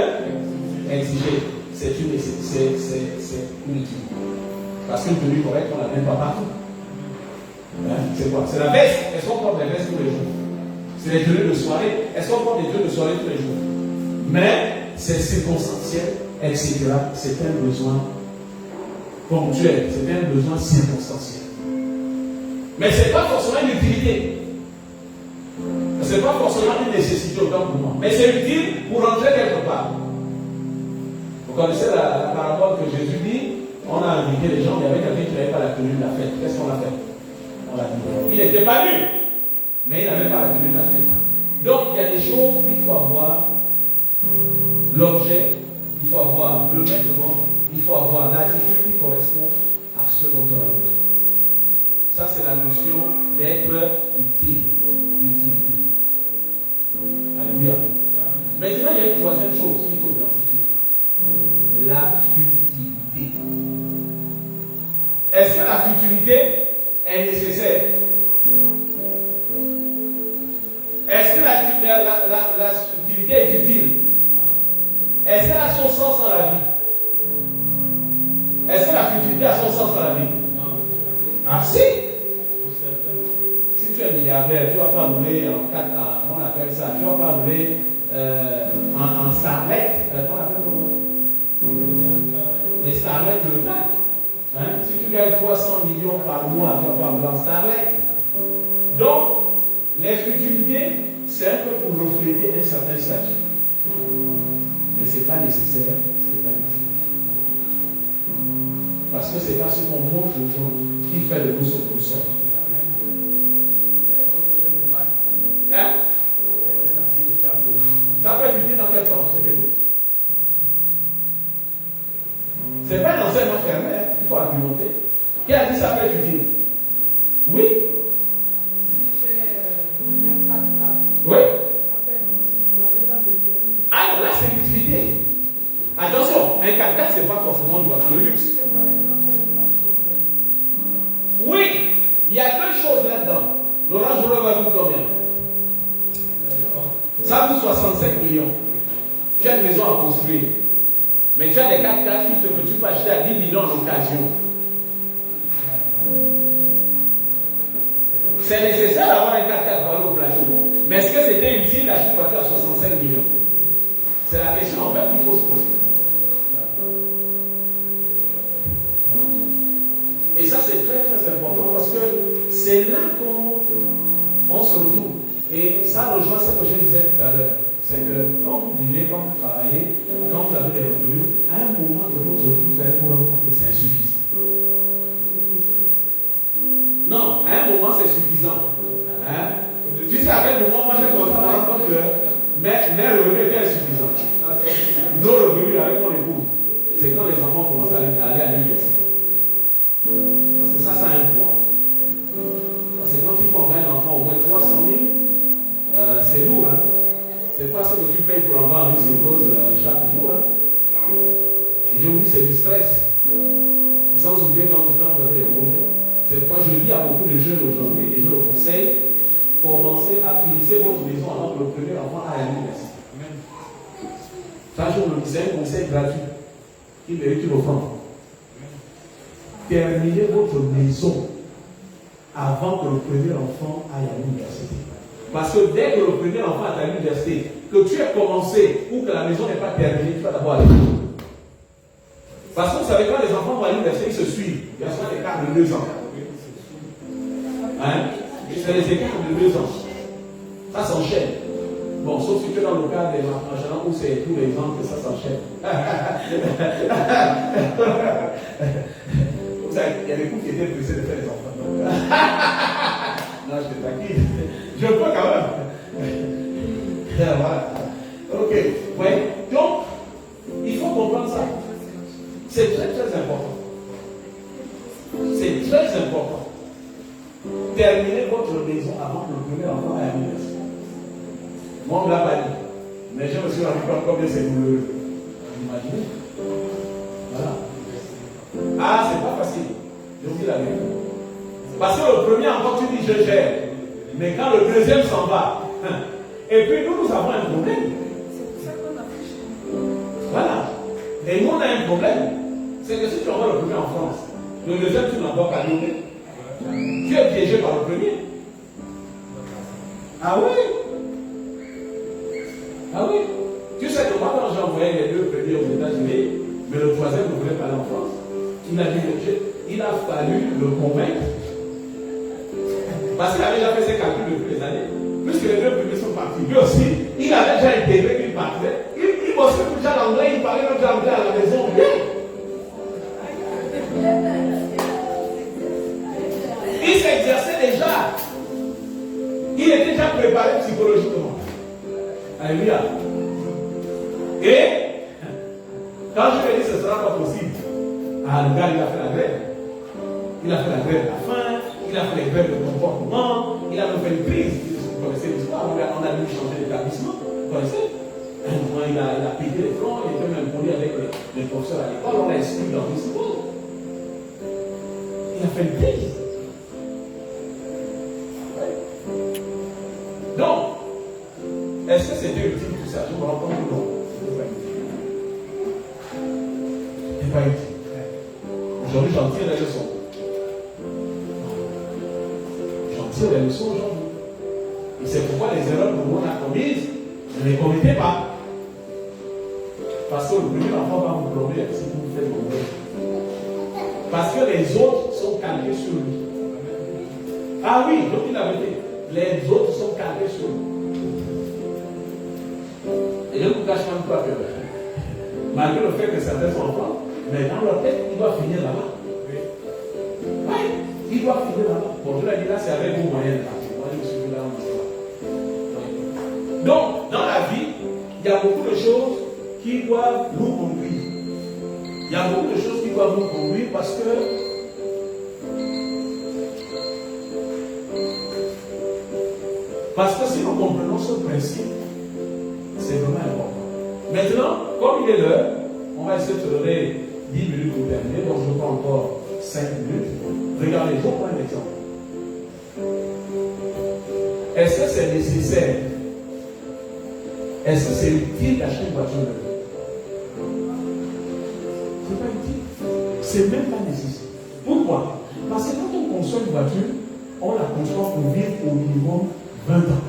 exigée. C'est une utilité. Parce qu'une tenue correcte, on ne la met pas partout. C'est quoi? C'est la veste. Est-ce qu'on porte des vestes tous les jours? C'est les tenues de soirée. Est-ce qu'on porte des tenues de soirée tous les jours? Mais c'est circonstanciel, etc. C'est un besoin ponctuel. C'est un besoin circonstanciel. Mais ce n'est pas forcément une utilité. Ce n'est pas forcément une nécessité autant pour moi. Mais c'est utile pour rentrer quelque part. Vous connaissez la parabole que Jésus dit? On a invité les gens, il y avait quelqu'un qui n'avait pas la tenue de la fête. Qu'est-ce qu'on a fait? On l'a dit. Il n'était pas nu, mais il n'avait pas la tenue de la fête. Donc il y a des choses où il faut avoir l'objet, il faut avoir le vêtement, il faut avoir l'attitude qui correspond à ce dont on a besoin. Ça, c'est la notion d'être utile, l'utilité. Alléluia. Maintenant, il y a une troisième chose qu'il faut identifier. La futilité. Est-ce que la futilité est nécessaire? Est-ce que la futilité est utile? Est-ce qu'elle a son sens dans la vie? Est-ce que la futilité a son sens dans la vie? Ah si! Si tu es milliardaire, tu ne vas pas rouler en 4 ans, on appelle ça, tu ne vas pas rouler en Starlet, on appelle comment? les Starlet le gagnent. Hein? Si tu gagnes 300 millions par mois dans Starlet. Donc, les futilités, c'est un peu pour refléter un certain statut. Mais ce n'est pas nécessaire, c'est pas utile. Parce que ce n'est pas ce qu'on montre aux gens qui fait le plus au plus sort. Hein? Ça peut être utile dans quel sens? C'est pas un enseignement fermé, il faut argumenter. Qui a dit ça peut être utile? Oui? Si j'ai un 4x4, oui? ça peut être utile pour la maison de permis. Ah non, là c'est l'utilité. Attention, un 4x4 c'est pas forcément une voiture de luxe. Oui, il y a deux choses là-dedans. L'Orange Rover coûte combien? Ça coûte 65 millions. Tu as une maison à construire. Mais tu as des 4x4 que tu peux acheter à 10 millions en occasion. C'est nécessaire d'avoir un 4x4 pour aller au plateau. Mais est-ce que c'était utile d'acheter une voiture à 65 millions? C'est la question en fait qu'il faut se poser. Et ça c'est très très important parce que c'est là qu'on se retrouve. Et ça rejoint ce que je disais tout à l'heure. C'est que quand vous vivez, quand vous travaillez, quand vous avez des revenus, à un moment de votre vie, vous allez vous rendre compte que c'est insuffisant. Non, à un moment c'est suffisant. Hein? Tu sais, à quel moment, moi j'ai commencé à me rendre compte que mes revenus étaient insuffisants. Nos revenus avec mon époux, c'est quand les enfants commencent à aller à l'université. Parce que ça a un poids. Parce que quand il faut envoyer un enfant au moins 300 000, c'est lourd. Hein? C'est pas ce que tu payes pour avoir un rose chaque jour. Hein? Et je vous dis, c'est du stress. Sans oublier qu'en tout temps, vous avez des projets. C'est pourquoi je dis à beaucoup de jeunes aujourd'hui, et je le conseille, commencez à finir votre maison avant que le premier enfant aille à l'université. Ça, je vous le disais, un conseil gratuit qui mérite une offrande. Terminez votre maison avant que le premier enfant aille à l'université. Parce que dès que le premier enfant est à l'université, que tu aies commencé ou que la maison n'est pas terminée, tu vas d'abord aller. Parce que vous savez, quand les enfants vont à l'université, ils se suivent. Il y a souvent des écarts de 2 ans. Hein? C'est les écarts de 2 ans. Ça s'enchaîne. Bon, sauf si tu es dans le cas des marchands où c'est tous les ans que ça s'enchaîne. Vous savez, il y a des couples qui étaient pressés de faire les enfants. Non, je te taquine. Je peux quand même. Voilà. Ok. Ouais. Donc, il faut comprendre ça. C'est très très important. C'est très important. Terminez votre maison avant que le premier enfant aille à l'université. Moi, on ne l'a pas dit. Mais je me suis rendu compte combien c'est douloureux. Vous imaginez? Voilà. Ah, c'est pas facile. Je vous dis la vérité. Parce que le premier enfant, tu dis je gère. Mais quand le deuxième s'en va, et puis nous avons un problème. C'est pour ça qu'on a fait chez nous. Voilà. Et nous, on a un problème. C'est que si tu envoies le premier en France, le deuxième, tu n'envoies pas donné. Tu es piégé par le premier. Ah oui? Ah oui? Tu sais que moi, quand j'ai envoyé les 2 premiers aux États-Unis, mais le troisième ne voulait pas aller en France, il a fallu le convaincre. Parce qu'il avait déjà fait ses calculs depuis des années. Puisque les 2 premiers sont partis. Lui aussi, il avait déjà intégré qu'il partait. Il bossait déjà l'anglais, il parlait déjà l'anglais à la maison. Il s'exerçait déjà. Il était déjà préparé psychologiquement. Alléluia. Et quand je lui ai dit que ce ne sera pas possible, le gars, il a fait la grève. Il a fait la grève de la faim, il a fait les grèves de comportement, il a fait une crise. Vous connaissez l'histoire, on a dû changer d'établissement. Vous connaissez? Un moment, il a pété les fronts, il était même poli avec les professeurs à l'école, on l'a expliqué dans une seconde. Il a fait une crise. Donc, est-ce que c'était utile tout ça? Je me rends compte que non. Ce n'est pas utile. Aujourd'hui, j'en tire les leçons. J'en tire les leçons aujourd'hui. Et c'est pourquoi les erreurs que l'on a commises, ne les commettez pas. Parce que le premier enfant va vous plomber si vous faites mauvais. Parce que les autres sont calqués sur lui. Ah oui, donc il avait dit, les autres sont calqués sur lui. Et je ne vous cache même pas que, malgré le fait que certains sont enfants, mais dans leur tête, il doit finir là-bas. Oui, il doit finir là-bas. Bon, je l'ai dit là, c'est avec vos moyens de partir. Moi, je suis là en histoire. Donc, dans la vie, il y a beaucoup de choses qui doivent nous conduire. Il y a beaucoup de choses qui doivent nous conduire parce que si nous comprenons ce principe, c'est vraiment important. Maintenant, comme il est l'heure, on va essayer de se donner 10 minutes pour terminer, donc je prends encore 5 minutes. Regardez, je prends un exemple. Est-ce que c'est nécessaire? Est-ce que c'est utile d'acheter une voiture neuve? C'est pas utile. C'est même pas nécessaire. Pourquoi? Parce que quand on conçoit une voiture, on la conçoit pour vivre au minimum 20 ans.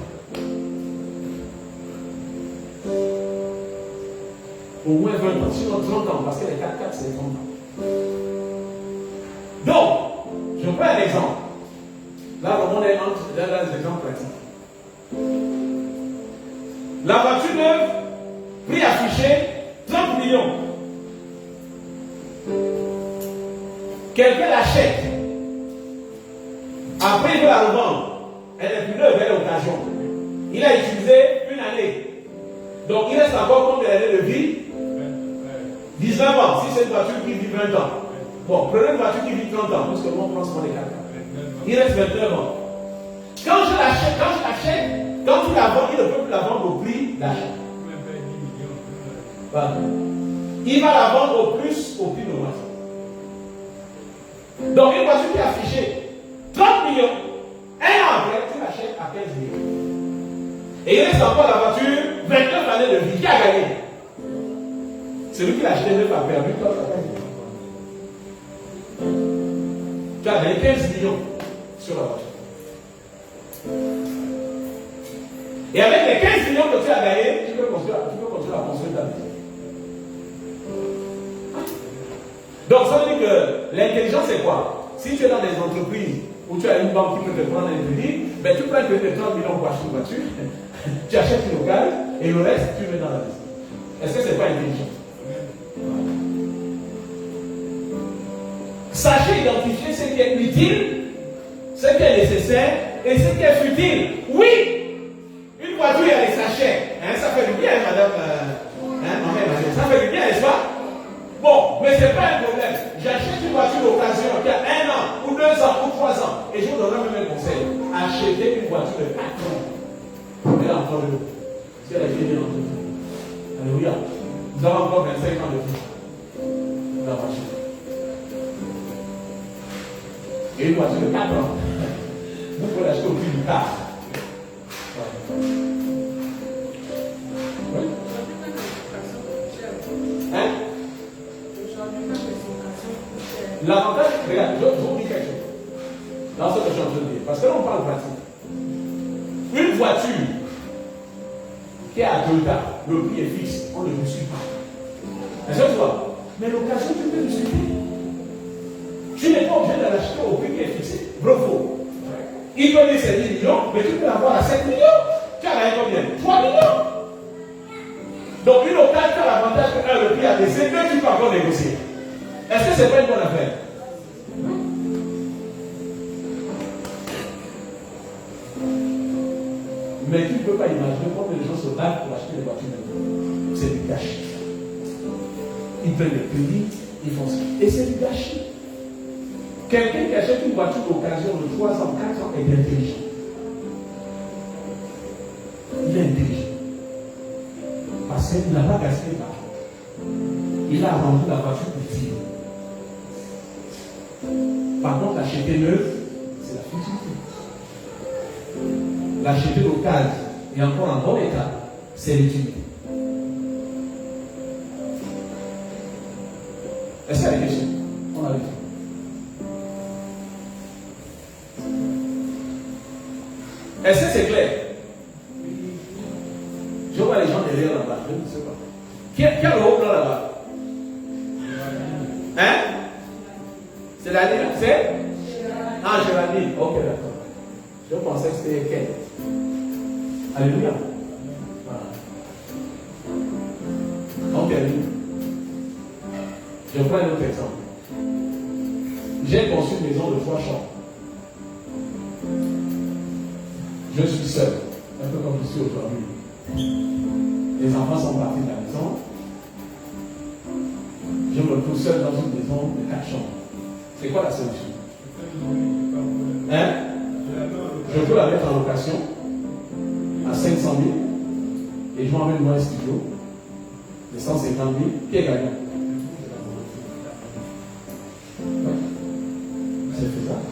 Au moins 20 ans, sinon 30 ans, parce que les 4x4 c'est 30 ans. Donc, je prends un exemple. Là, on est dans les exemples pratiques. La voiture neuve, prix affiché, 30 millions. Quelqu'un l'achète. Après, il veut la revendre. Elle est plus neuve, elle est occasion. Il a utilisé une année. Donc, il reste encore combien d'années de vie? 19 ans. Si c'est une voiture qui vit 20 ans. Bon, prenez une voiture qui vit 30 ans, parce que moi, on prend souvent les 4 ans. Il reste 29 ans. Quand je l'achète, quand tu la vends, il ne peut plus la vendre au prix d'achat. Voilà. Il va la vendre au plus au prix normal. Donc, une voiture qui est affichée 30 millions, un an après, tu l'achètes à 15 millions. Et il reste encore la voiture, 29 années de vie. Qui a gagné? Celui qui l'a acheté neuf a perdu, toi, tu as gagné. Tu as gagné 15 millions sur la voiture. Et avec les 15 millions que tu as gagnés, tu peux continuer à construire ta vie. Donc, ça veut dire que l'intelligence, c'est quoi? Si tu es dans des entreprises où tu as une banque qui peut te prendre un crédit, ben, tu prends un crédit de 30 millions pour acheter une voiture, tu achètes une locale et le reste, tu mets dans la vie. Est-ce que ce n'est pas intelligent? Sachez identifier ce qui est utile, ce qui est nécessaire et ce qui est futile. Oui! Une voiture, il y a des sachets. Hein, ça fait du bien, madame. Ça fait du bien, n'est-ce pas? Bon, mais ce n'est pas un problème. J'achète une voiture d'occasion qui a 1 an, ou 2 ans, ou 3 ans. Et je vous donnerai même un conseil. Achetez une voiture de 4 ans. Elle a encore de l'eau. Si elle est bien entendue. Alléluia. Nous avons encore 25 ans de vie. La voiture. Et une voiture de 4 ans. Vous pouvez l'acheter au prix du quart. Oui. Hein? L'avantage, regarde, je vous dis quelque chose. Dans ce que je suis en train de dire. Parce que là, on parle pratique. Une voiture qui est à 2 tas, le prix est fixe, on ne le suit pas. Est-ce que tu vois? Mais l'occasion, tu peux le suivre. Tu n'es pas obligé de l'acheter au prix qui est fixé. Bravo. Il peut dire c'est 10 millions, mais tu peux l'avoir à 7 millions. Tu as gagné combien? 3 millions. Donc une occasion, tu as l'avantage que le prix a baissé, mais tu peux encore négocier. Est-ce que ce n'est pas une bonne affaire? Mais tu ne peux pas imaginer combien de gens se battent pour acheter des voitures neuves. C'est du gâchis. Ils prennent le crédit, ils font ça. Et c'est du gâchis. Quelqu'un qui achète une voiture d'occasion de 3 ans, 4 ans est intelligent. Il est intelligent. Parce qu'il n'a pas gaspillé l'argent. Il a rendu la voiture utile. Par contre, l'acheter neuve, c'est la futilité. L'acheter d'occasion et encore en bon état, c'est l'utilité. Est-ce qu'il y a des questions? On a vu. Est-ce que c'est clair? Je vois les gens derrière là-bas, je ne sais pas. Qui a le haut blanc là-bas? Hein? C'est la ligne, c'est? Ah, Géraldine. Ok, d'accord. Je pensais que c'était quel? Alléluia. Voilà. On termine. Je prends un autre exemple. J'ai conçu une maison de 3 chambres. Je suis seul, un peu comme ici aujourd'hui. Les enfants sont partis de la maison. Je me retrouve seul dans une maison de 4 chambres. C'est quoi la solution? Hein? Je peux la mettre en location à 500 000 et je m'emmène moi un studio de 150 000. Qui est gagnant? Ouais. C'est faisable.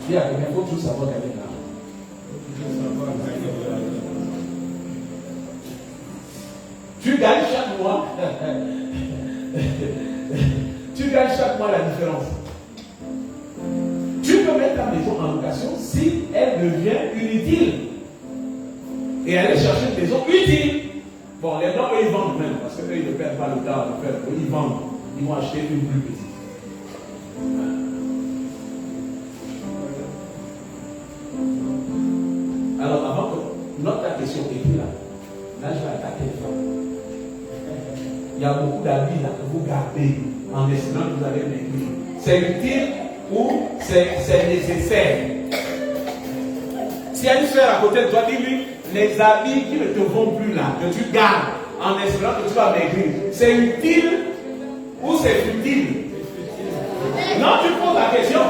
Il y a quelqu'un, il faut toujours savoir gagner de l'argent. Tu gagnes chaque mois. Tu gagnes chaque mois la différence. Tu peux mettre ta maison en location si elle devient inutile. Et aller chercher une maison utile. Bon, les blancs, eux, ils vendent même. Parce qu'eux, ils ne perdent pas le temps de faire. Ils vendent. Ils vont acheter une plus petite. Alors, avant que notre question est là, je vais attaquer les femmes. Il y a beaucoup d'habits là que vous gardez en espérant que vous allez maigrir. C'est utile ou c'est nécessaire? S'il y a une soeur à côté de toi, dis-lui, les habits qui ne te vont plus là, que tu gardes en espérant que tu vas maigrir, c'est utile ou c'est futile? Non, tu poses la question.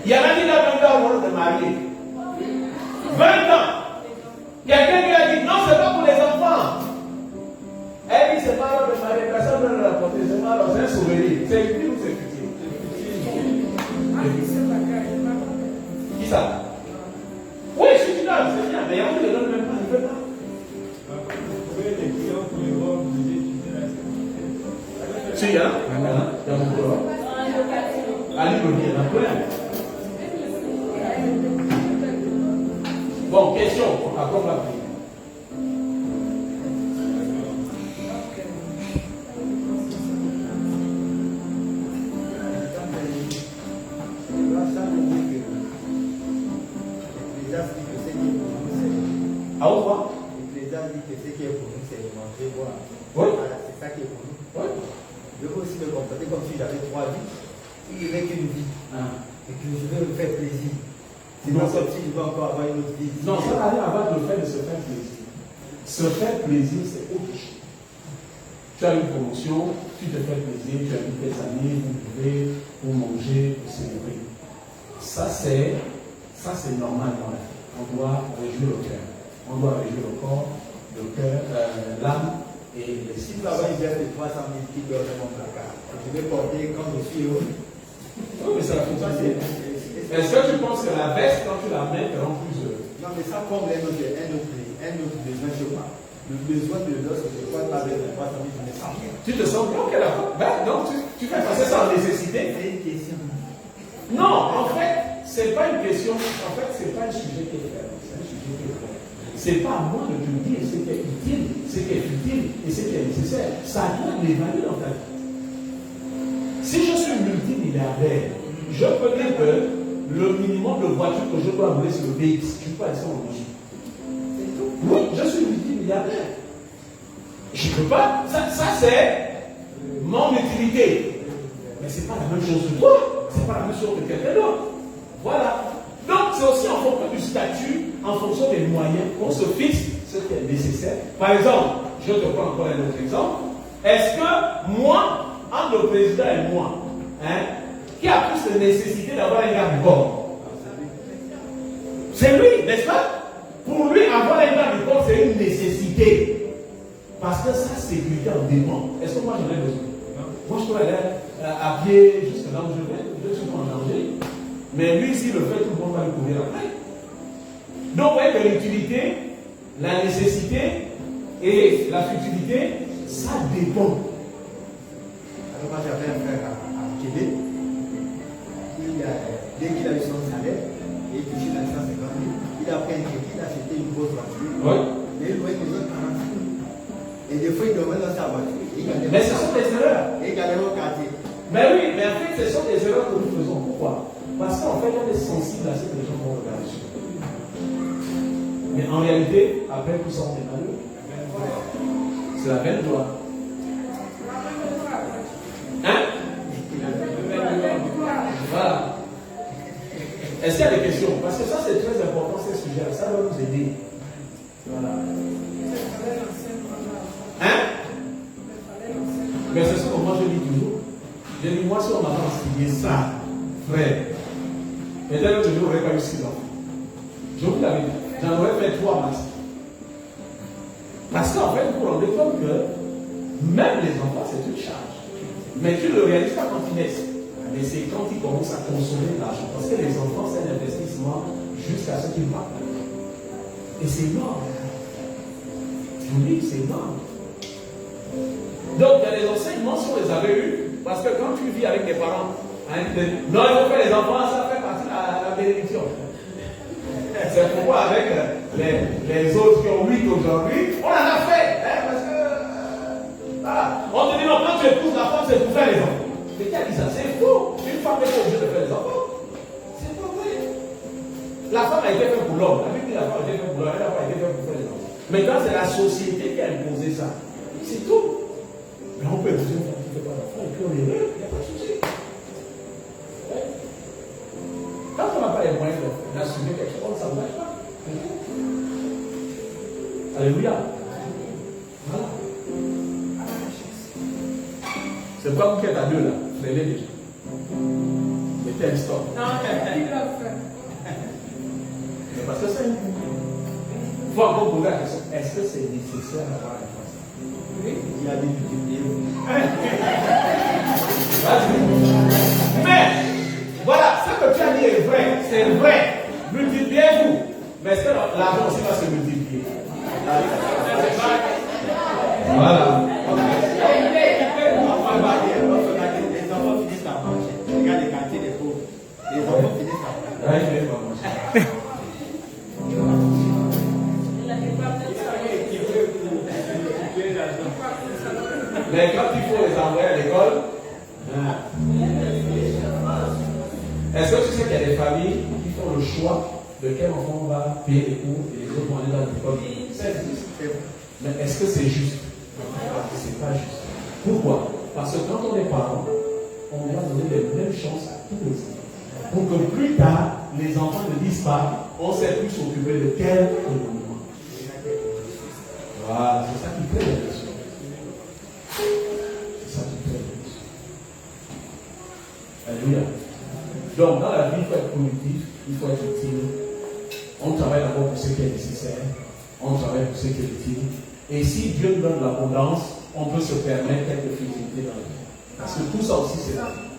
Il y en a qui n'ont même pas envie de marier. 20 ans. Quelqu'un qui a dit non, c'est pas pour les enfants. Elle dit c'est pas l'heure de marier, personne ne le rapporter, c'est pas l'heure, c'est un souvenir. C'est utile ou c'est futile? Qui ça? Oui, je suis là, c'est bien, mais il y a qui ne donne même pas, il ne veut pas. Si, hein? Il y a beaucoup de gens. Allez, le bien, la plein. Bon, question, après on va prier. Ah, au revoir. L'Église dit que ce qui est pour nous, c'est de manger, boire. Oui. Voilà, c'est ça qui est pour nous. Oui. Je veux aussi me comporter comme si j'avais 3 vies. Si je n'ai qu'une vie, et que je veux me faire plaisir, c'est pas comme si je veux encore avoir une autre vie. Non, ça n'a rien à voir le fait de se faire plaisir. Se faire plaisir, c'est autre chose. Tu as une promotion, tu te fais plaisir, tu invites tes amis, vous buvez, vous mangez, vous célébrez. Ça, c'est normal dans la vie. On doit réjouir le cœur. On doit réjouir le corps, le cœur, l'âme et les Si tu vas avoir une bière de 300 000 qui dort dans mon placard, je vais porter quand je suis heureux. Oui, mais ça fonctionne. Est-ce que tu penses que la veste, quand tu la mets, te rend plus heureux? Non, mais ça comble un autre besoin chez moi. Le besoin de l'os, je crois pas avec 300 000, je me sens bien. Tu te sens bien? Ok, d'accord. Ben, donc, tu fais passer ça en nécessité. C'est une question. Non, en fait, c'est pas une question. En fait, c'est pas un sujet qui est fait. C'est un sujet qui est fait. C'est pas à moi de te dire ce qui est utile, ce qui est utile et ce qui est nécessaire. Ça doit l'évaluer dans ta vie. Si je suis multimilliardaire, je peux dire que le minimum de voitures que je dois rouler sur le VX, je peux aller sur mon logis. Oui, je suis multimilliardaire. Je ne peux pas. Ça c'est mon utilité. Mais ce n'est pas la même chose que toi. Ce n'est pas la même chose que quelqu'un d'autre. Voilà. Donc, c'est aussi en fonction du statut, en fonction des moyens qu'on se fixe ce qui est nécessaire. Par exemple, je te prends encore un autre exemple. Est-ce que moi, entre le président et moi, qui a plus de nécessité d'avoir un garde-corps? C'est lui, n'est-ce pas? Pour lui, avoir un garde-corps, c'est une nécessité. Parce que sa sécurité en dépend. Est-ce que moi j'en ai besoin? Moi, je peux aller à pied jusqu'à là où je vais. Je suis en danger. Mais lui, s'il le fait, tout le monde va le courir après. Donc, vous voyez que l'utilité, la nécessité et la futilité, ça dépend. il a pris un crédit, il a acheté une grosse voiture. Oui. Mais il louait déjà 40 000. Et des fois, il dormait dans sa voiture. Mais ce sont des erreurs. Et il allait au quartier. Mais oui, mais en fait, ce sont des erreurs que nous faisons. Pourquoi? Parce qu'en fait, on est sensible à ce que les gens vont regarder sur nous. Mais en réalité, après tout ça, on est malheureux. C'est la belle gloire. Hein? Voilà. Est-ce qu'il y a des questions? Parce que ça, c'est très important, ce sujet. Ça va nous aider. Voilà. Hein? Mais c'est ce que moi je dis toujours. Je dis, moi, si on m'avait enseigné ça, frère, peut-être que je n'aurais pas eu 6 ans. Je vous l'avais dit. J'en aurais fait 3 max. Parce qu'en fait, vous vous rendez compte que même les enfants, c'est une charge. Mais tu ne le réalises pas quand ils naissent. Mais c'est quand ils commencent à consommer de l'argent. Parce que les enfants, c'est un investissement jusqu'à ce qu'ils partent. Et c'est énorme. Je vous dis, c'est énorme. Donc, il y a des enseignements, si on les avait eus, parce que quand tu vis avec tes parents, hein, non, il faut faire les enfants, ça fait partie de la bénédiction. C'est pourquoi avec les autres qui ont 8 aujourd'hui, on en a fait. Hein, parce que, voilà. On te dit, non, quand tu épouses la femme, c'est pour faire les enfants. Mais qui a dit ça? C'est faux. Une femme n'est pas obligée de faire les enfants. C'est pas vrai. La femme a été faite pour l'homme. La Bible dit la femme a été faite pour l'homme, elle n'a pas été faite pour faire les enfants. Maintenant, c'est la société qui a imposé ça. C'est tout. Mais on peut épouser une femme qui ne fait pas d'enfants, et puis on est heureux, il n'y a pas de souci. Ouais. Quand on n'a pas les moyens d'assumer quelque chose, ça ne marche pas. Alléluia. Voilà. C'est pas vous qui êtes à 2 là, freinez déjà. Mettez un stop. Non, il l'a fait. Mais parce que c'est une. Il faut encore poser la question, est-ce que c'est nécessaire d'avoir un enfant? Oui, il y a des difficultés. Mais, voilà, ce que tu as dit est vrai, c'est vrai. Multipliez-vous. Mais est-ce que l'argent aussi va se multiplier? Voilà. Les enfants finissent par manger. Regarde les quartiers des pauvres. Les enfants finissent par manger. Mais quand il faut les envoyer à l'école, est-ce que tu sais qu'il y a des familles qui font le choix de quel enfant on va payer les cours et les autres vont aller dans l'école? Mais est-ce que c'est juste? C'est pas juste. Pourquoi? Parce que quand on est parent, on doit donner les mêmes chances à tous les enfants. Pour que plus tard, les enfants ne disent pas, on sait plus s'occuper de tel que de moi. Voilà, c'est ça qui crée la question. C'est ça qui crée la question. Alléluia. Donc, dans la vie, il faut être productif, il faut être utile. On travaille d'abord pour ce qui est nécessaire. On travaille pour ce qui est utile. Et si Dieu nous donne de l'abondance, on peut se permettre quelques futilités dans la vie. Parce que tout ça aussi, c'est la vie.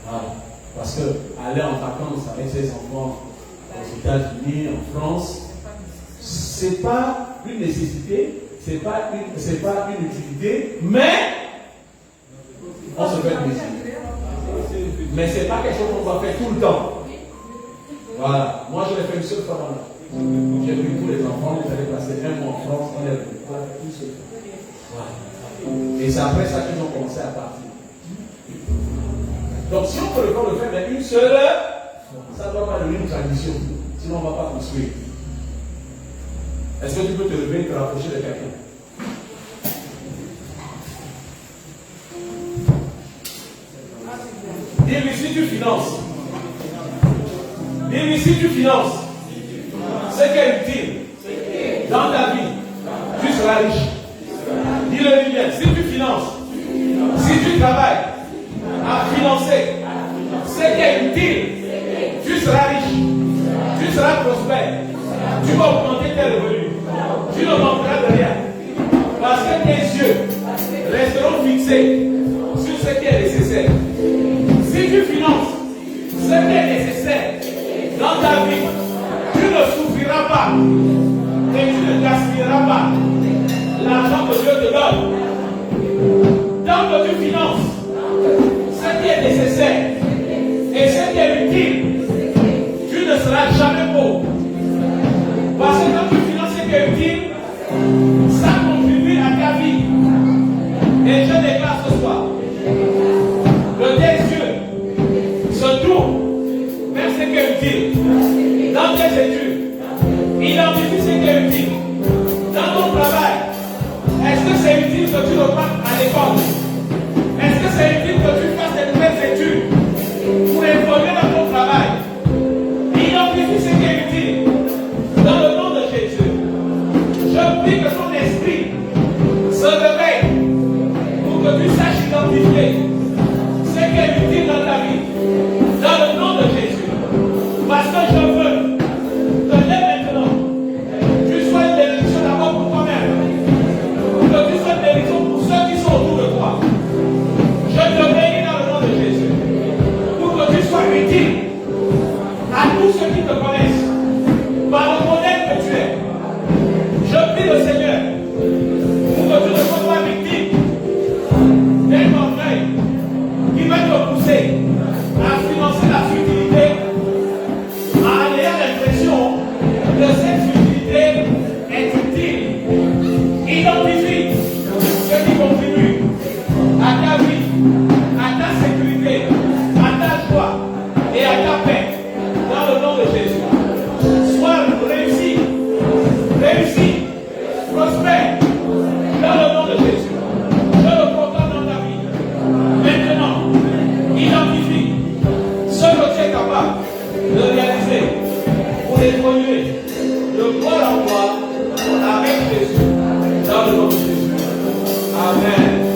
Voilà. Parce que aller en vacances avec ses enfants aux États-Unis, en France, c'est pas une nécessité, c'est pas une utilité, mais on se fait plaisir. Mais c'est pas quelque chose qu'on va faire tout le temps. Voilà. Moi, je l'ai fait une seule fois dans la vie. J'ai vu tous les enfants, vous allez passer un mois en France, on l'a fait une seule fois. Voilà. Et c'est après ça qu'ils ont commencé à partir. Donc, si on peut le faire, mais une seule, ça ne doit pas devenir une tradition. Sinon, on ne va pas construire. Est-ce que tu peux te lever et te rapprocher de quelqu'un? Dis-lui si tu finances. Dis-lui si tu finances. Ce qui est utile dans ta vie, tu seras riche. Dis-le bien. Si tu finances, si tu travailles à financer ce qui est utile, tu seras riche. Tu seras prospère. Tu vas augmenter tes revenus. Tu ne manqueras de rien. Parce que tes yeux resteront fixés sur ce qui est nécessaire. Si tu finances ce qui est nécessaire dans ta vie, tu ne souffriras pas et tu ne gaspilleras pas l'argent que Dieu te donne. Tant que tu finances ce qui est nécessaire et ce qui est utile, tu ne seras jamais pauvre. Identifie ce qui est utile. Dans ton travail, est-ce que c'est utile que tu repartes à l'école? Est-ce que c'est utile que tu fasses des nouvelles études pour évoluer dans ton travail? Identifie ce qui est utile. Dans le nom de Jésus, je prie que ton esprit se réveille pour que tu saches identifier ce qui est utile dans ta vie. Dans le nom de Jésus. Parce que je veux que dès maintenant, tu sois une bénédiction d'abord pour toi-même. Que tu sois une bénédiction pour ceux qui sont autour de toi. Je te bénis dans le nom de Jésus. Pour que tu sois utile à tous ceux qui te connaissent. Par le modèle que tu es. Je prie le Seigneur pour que tu ne sois pas victime d'un orgueil qui va te pousser à financer la futilité en ayant l'impression que cette futilité est utile. Identifie ce qui contribue à ta vie, à ta sécurité, à ta joie et à ta paix dans le nom de Jésus. Sois réussi, prospère dans le nom de Jésus. Je le proclame dans ta vie. Maintenant, identifie ce que tu es capable de réaliser pour évoluer de gloire en gloire avec Jésus dans le nom de Jésus. Amen.